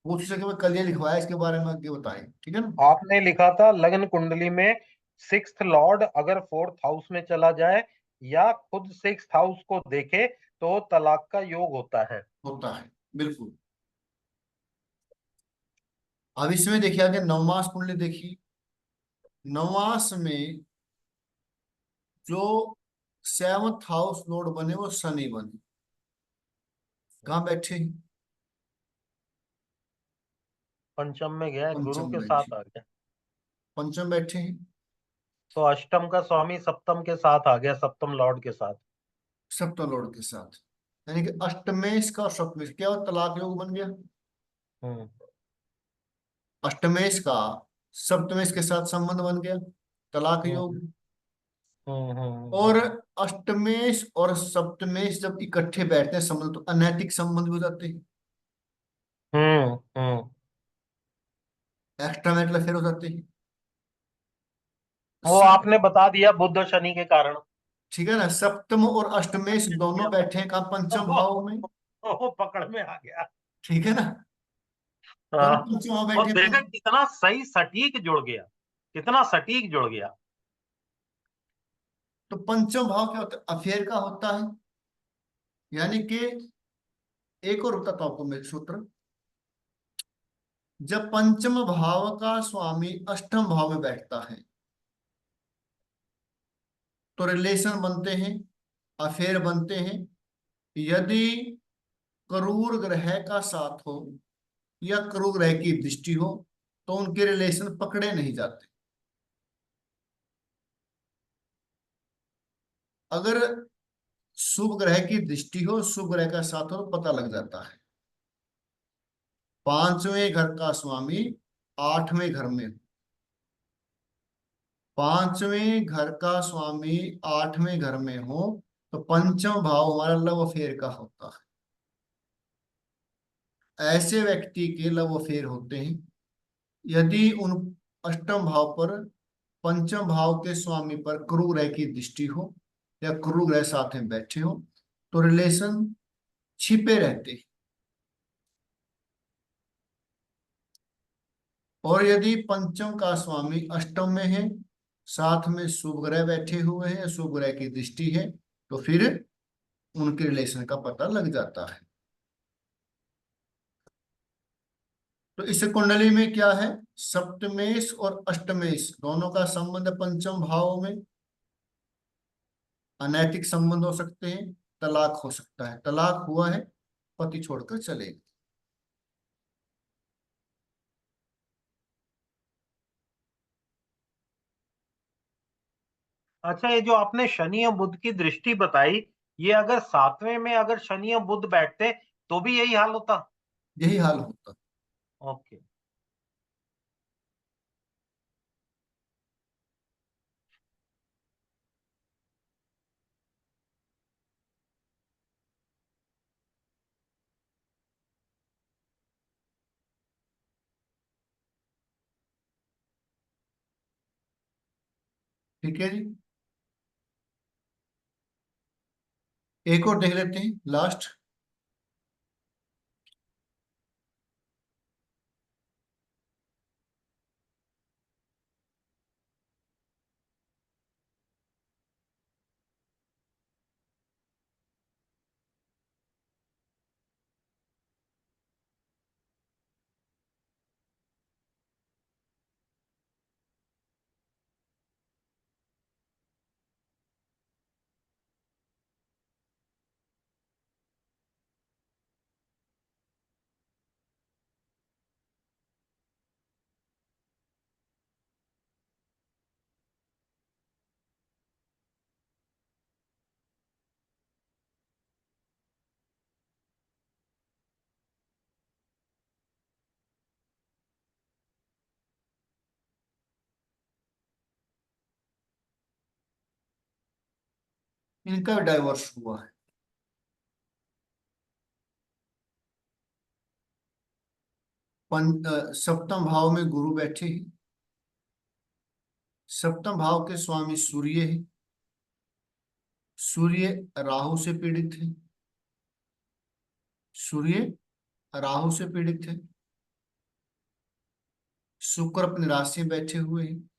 पूछ सके मैं कल ये लिखवाया, इसके बारे में आगे बताएं, ठीक है ना। आपने लिखा था लग्न कुंडली में सिक्स्थ लॉर्ड अगर फोर्थ हाउस में चला जाए या खुद सिक्स्थ हाउस को देखे तो तलाक का योग होता है। होता है बिल्कुल। अब इसमें देखिए आगे नवमास कुंडली देखिए। नवमास में जो सेवंथ हाउस लॉर्ड बने वो शनि बने। कहाँ बैठे? पंचम में गया है, गुरु पंचम के बैठे। साथ आ गया। पंचम बैठे हैं। तो अष्टम का स्वामी सप्तम के साथ आ गया, सप्तम लॉर्ड के साथ। सप्तम लॉर्ड के साथ, यानी कि अष्टमेश का और सप्तमेश क्या हुआ? तलाक योग बन गया। हम्म अष्टमेश का सप्तमेश के साथ संबंध बन गया, तलाक योग। हम्म और हम्म अष्टमेश और सप्तमेश जब इकट्ठे बैठते हैं संबंध तो अनैतिक संबंध भी हो जाते हैं, हम्म। एक्स्ट्रा मैरिटल अफेयर हो जाते हैं। वो सब आपने बता दिया, बुध और शनि के कारण। ठीक है ना। सप्तम और अष्टमेश दोनों बैठे हैं कहाँ? पंचम भाव में। वो पकड़ में आ गया। ठीक है ना। हाँ। दोनों पंचम भाव और बैठे देखा कितना सही सटीक जुड़ गया, कितना सटीक जुड़ गया। तो पंचम भाव क्या होता है? अफेयर का होता है। यानी कि एक और बताता हूं आपको मैं सूत्र। जब पंचम भाव का स्वामी अष्टम भाव में बैठता है तो रिलेशन बनते हैं, अफेयर बनते हैं। यदि क्रूर ग्रह का साथ हो या क्रूर ग्रह की दृष्टि हो तो उनके रिलेशन पकड़े नहीं जाते। अगर शुभ ग्रह की दृष्टि हो, शुभ ग्रह का साथ हो तो पता लग जाता है। पांचवें घर का स्वामी आठवें घर में, पांचवें घर का स्वामी आठवें घर में हो तो पंचम भाव हमारा लव अफेयर का होता है। ऐसे व्यक्ति के लव अफेयर होते हैं यदि उन अष्टम भाव पर पंचम भाव के स्वामी पर क्रूर ग्रह की दृष्टि हो या क्रूर ग्रह साथ में बैठे हो तो रिलेशन छिपे रहते हैं। और यदि पंचम का स्वामी अष्टम में है, साथ में शुभ ग्रह बैठे हुए हैं, शुभ ग्रह की दृष्टि है, तो फिर उनके रिलेशन का पता लग जाता है। तो इस कुंडली में क्या है? सप्तमेश और अष्टमेश दोनों का संबंध पंचम भाव में। अनैतिक संबंध हो सकते हैं, तलाक हो सकता है। तलाक हुआ है, पति छोड़कर चले गए। अच्छा, ये जो आपने शनि और बुध की दृष्टि बताई, ये अगर सातवें में अगर शनि और बुध बैठते तो भी यही हाल होता। यही हाल होता। ओके। ठीक है जी। एक और देख लेते हैं लास्ट। इनका भी डाइवर्स हुआ है। सप्तम भाव में गुरु बैठे हैं। सप्तम भाव के स्वामी सूर्य है। सूर्य राहु से पीड़ित है। सूर्य राहु से पीड़ित है। शुक्र अपनी राशि में बैठे हुए हैं।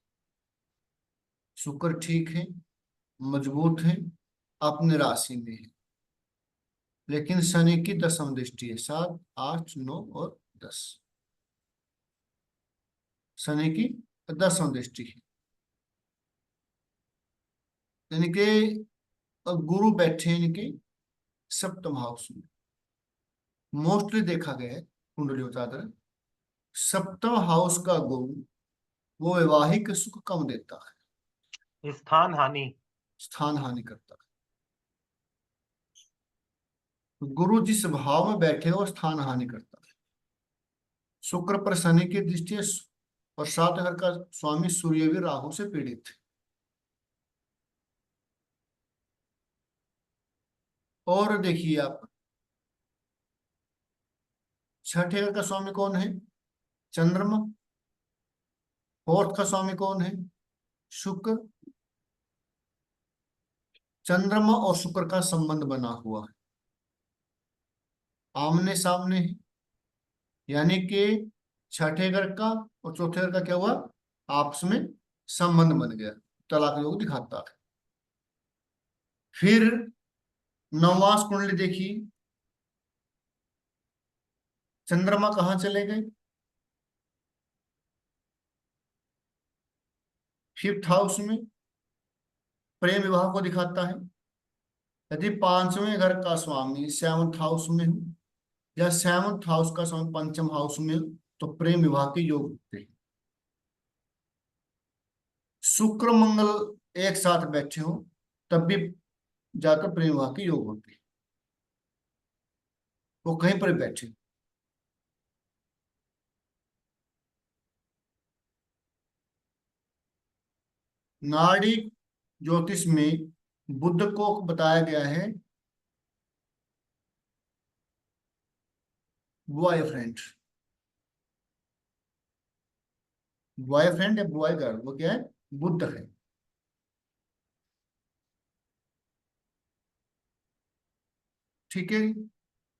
शुक्र ठीक है, मजबूत है, अपनी राशि में है। लेकिन शनि की दसम दृष्टि है, 7, 8, 9 और 10। शनि की दसम दृष्टि है, यानी कि गुरु बैठे हैं इनके सप्तम हाउस में। मोस्टली देखा गया है कुंडली बताकर सप्तम हाउस का गुरु वो वैवाहिक सुख कम देता है, स्थान हानि। स्थान हानि करता है। गुरु जिस भाव में बैठे हो स्थान हानि करता है। शुक्र पर शनि की दृष्टि है और 7 घर का स्वामी सूर्य भी राहु से पीड़ित है। और देखिए आप, छठे घर का स्वामी कौन है? चंद्रमा। फोर्थ का स्वामी कौन है? शुक्र। चंद्रमा और शुक्र का संबंध बना हुआ है, आमने सामने है। यानी कि छठे घर का और चौथे घर का क्या हुआ? आपस में संबंध बन गया, तलाक योग दिखाता है। फिर नवमास कुंडली देखिए, चंद्रमा कहाँ चले गए? 5th हाउस में, प्रेम विवाह को दिखाता है। यदि 5वें घर का स्वामी 7th हाउस में हो या 7th हाउस का स्वामी 5म हाउस में हो तो प्रेम विवाह के योग होते हैं। शुक्र मंगल एक साथ बैठे हो तब भी जाकर प्रेम विवाह के योग होते हैं, वो कहीं पर बैठे। नाड़ी ज्योतिष में बुध को बताया गया है बॉयफ्रेंड। बॉयफ्रेंड या बॉय गर्ल, वो क्या है? बुध है। ठीक है।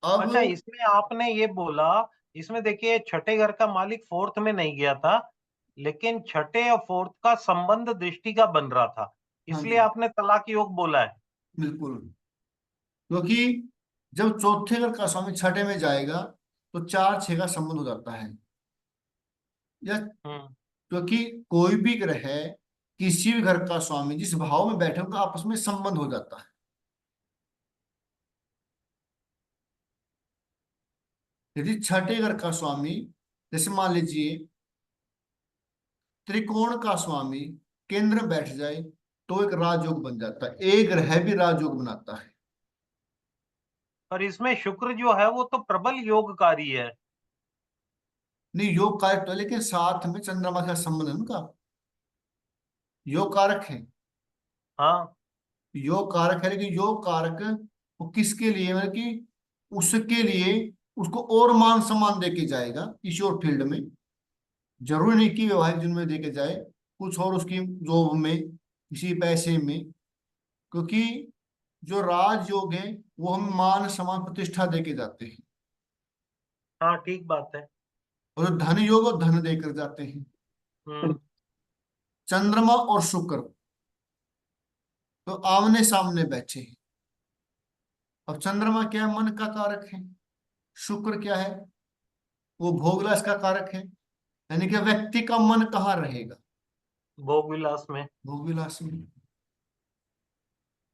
अब अच्छा, इसमें आपने ये बोला, इसमें देखिए छठे घर का मालिक 4th में नहीं गया था, लेकिन छठे और 4th का संबंध दृष्टि का बन रहा था, हाँ इसलिए जी, आपने तलाक योग बोला है। बिल्कुल। क्योंकि जब चौथे घर का स्वामी छठे में जाएगा तो 4-6 का संबंध हो जाता है। या हम्म। क्योंकि कोई भी ग्रह है, किसी भी घर का स्वामी जिस भाव में बैठे उनका आपस में संबंध हो जाता है। यदि छठे घर का स्वामी, जैसे मान लीजिए त्रिकोण का स्वामी केंद्र में बैठ जाए तो एक राजयोग बन जाता है, एक ग्रह भी राजयोग बनाता है। और इसमें शुक्र जो है वो तो प्रबल योगकारी है। नहीं, योग कारक तो है, लेकिन साथ में चंद्रमा का संबंध है उनका, योग कारक है। हाँ। योग कारक है, लेकिन योग कारक वो किसके लिए, मतलब कि उसके लिए उसको और मान सम्मान देके जाएगा किसी और फील्ड में। जरूरी नहीं कि वैवाहिक जीवन में देके जाए, कुछ और उसकी जॉब में, किसी पैसे में। क्योंकि जो राजयोग है वो हम मान सम्मान प्रतिष्ठा देके जाते हैं, हाँ, ठीक बात है। और जो धन योग वो धन देकर जाते हैं। हम्म। चंद्रमा और शुक्र तो आमने सामने बैठे हैं। अब चंद्रमा क्या है? मन का कारक है। शुक्र क्या है? वो भोगलास का कारक है। यानी कि व्यक्ति का मन कहाँ रहेगा? भोग विलास में। भोग विलास में।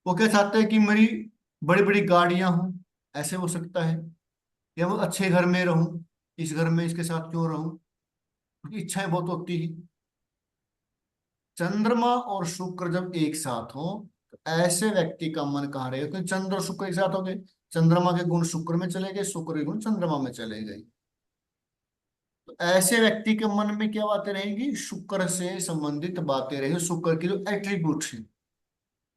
वो क्या चाहते हैं कि मेरी बड़ी बड़ी गाड़ियां हों, ऐसे हो सकता है, या मैं अच्छे घर में रहूं, इस घर में इसके साथ क्यों रहूं, क्योंकि इच्छाएं बहुत होती है। चंद्रमा और शुक्र जब एक साथ हो तो ऐसे व्यक्ति का मन कहाँ रहेगा? क्योंकि चंद्र और शुक्र एक साथ हो गए, चंद्रमा के गुण शुक्र में चले गए, शुक्र के गुण चंद्रमा में चले गए। तो ऐसे व्यक्ति के मन में क्या बातें रहेंगी? शुक्र से संबंधित बातें रहेंगी। शुक्र की जो एट्रीब्यूट है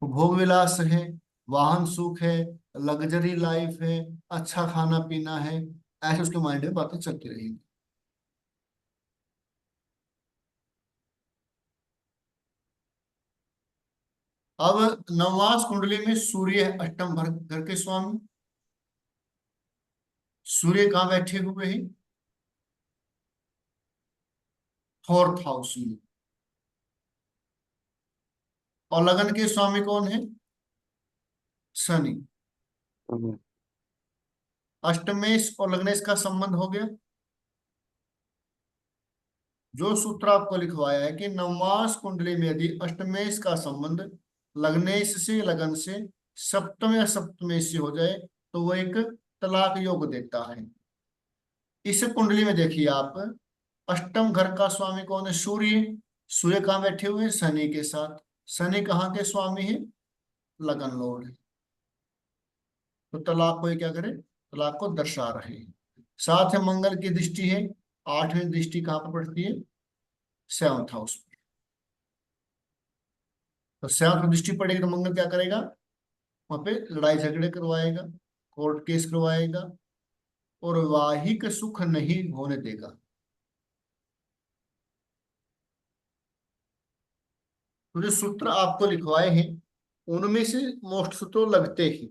वो भोग विलास है, वाहन सुख है, लग्जरी लाइफ है, अच्छा खाना पीना है, ऐसे उसके माइंड में बातें चलती रहेंगी। अब नवमास कुंडली में सूर्य है अष्टम घर के स्वामी। सूर्य कहाँ बैठे हुए हैं? फोर्थ हाउस में। और लगन के स्वामी कौन है? शनि। अष्टमेश और लग्नेश का संबंध हो गया। जो सूत्र आपको लिखवाया है कि नवमास कुंडली में यदि अष्टमेश का संबंध लग्नेश से, लगन से, सप्तम या सप्तमेश से हो जाए तो वो एक तलाक योग देता है। इस कुंडली में देखिए आप, अष्टम घर का स्वामी कौन है? सूर्य। सूर्य कहाँ बैठे हुए हैं? शनि के साथ। शनि कहाँ के स्वामी है? लगन लॉर्ड है। तो तलाक को ये क्या करे? तलाक को दर्शा रहे हैं। साथ में मंगल की दृष्टि है। आठवीं दृष्टि कहाँ पर पड़ती है? सेवंथ हाउस पर। तो सेवंथ दृष्टि पड़ेगी तो मंगल क्या करेगा? वहां पे लड़ाई झगड़े करवाएगा, कोर्ट केस करवाएगा और वैवाहिक सुख नहीं होने देगा। तो जो सूत्र आपको लिखवाए हैं उनमें से मोस्ट सूत्र लगते ही।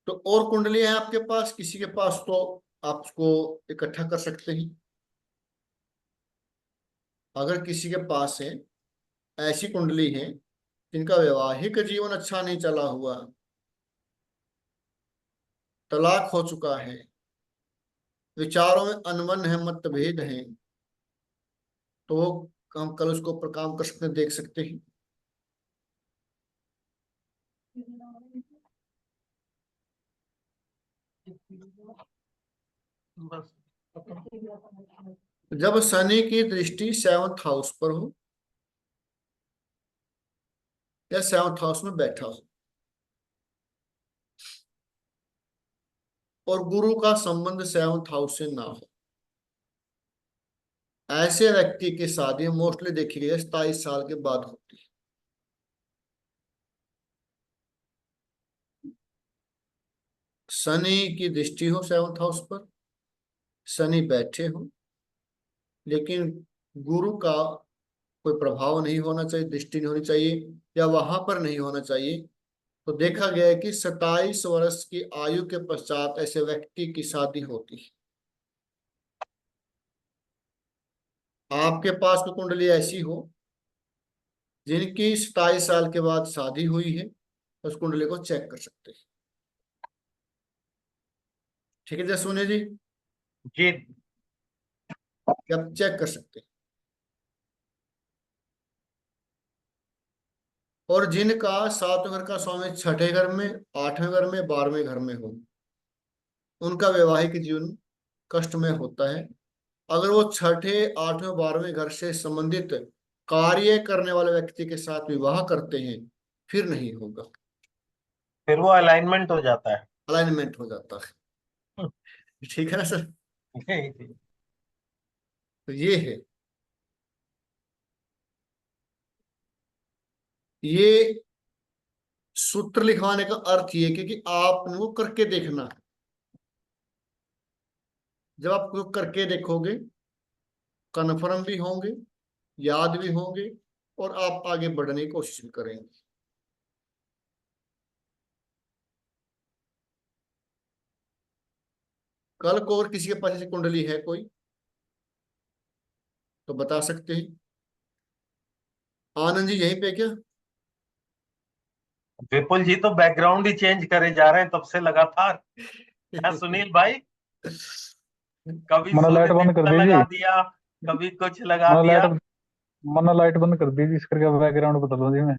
तो और कुंडलियां हैं आपके पास, किसी के पास तो आप उसको इकट्ठा कर सकते हैं। अगर किसी के पास है, ऐसी कुंडली है जिनका वैवाहिक जीवन अच्छा नहीं चला हुआ, तलाक हो चुका है, विचारों में अनबन है, मतभेद है, तो हम कल उसको ऊपर काम कर सकते हैं, देख सकते हैं। बस जब शनि की दृष्टि सेवंथ हाउस पर हो या सेवंथ हाउस में बैठा हो और गुरु का संबंध सेवंथ हाउस से ना हो, ऐसे व्यक्ति की शादी मोस्टली देखी गई 27 साल के बाद होती है। शनि की दृष्टि हो सेवंथ हाउस पर, शनि बैठे हो, लेकिन गुरु का कोई प्रभाव नहीं होना चाहिए, दृष्टि नहीं होनी चाहिए या वहां पर नहीं होना चाहिए, तो देखा गया है कि 27 वर्ष की आयु के पश्चात ऐसे व्यक्ति की शादी होती है। आपके पास कोई कुंडली ऐसी हो जिनकी 27 साल के बाद शादी हुई है, उस कुंडली को चेक कर सकते हैं। ठीक है जय सोने जी, जी आप चेक कर सकते हैं। और जिनका सातवें घर का स्वामी छठे घर में, आठवें घर में, 12वें घर में हो, उनका वैवाहिक जीवन कष्टमय होता है। अगर वो छठे, आठवें, 12वें घर से संबंधित कार्य करने वाले व्यक्ति के साथ विवाह करते हैं, फिर नहीं होगा, फिर वो अलाइनमेंट हो जाता है। अलाइनमेंट हो जाता है। ठीक है ना सर? जी। तो ये है, ये सूत्र लिखवाने का अर्थ ये कि आपको करके देखना है। जब आप करके देखोगे, कन्फर्म भी होंगे, याद भी होंगे और आप आगे बढ़ने की कोशिश भी करेंगे। कल को और किसी के पास ऐसी कुंडली है कोई तो बता सकते हैं। आनंद जी यहीं पे क्या? विपुल जी तो बैकग्राउंड ही चेंज करे जा रहे हैं तब से लगातार। हाँ, सुनील भाई कभी मना सूर्य लाइट बंद कर देवता लगा दीजिए। दिया, कभी कुछ लगा मना दिया। लाइट मना लाइट बंद कर दीजिए, इस करके बैकग्राउंड बदल दूं जी मैं।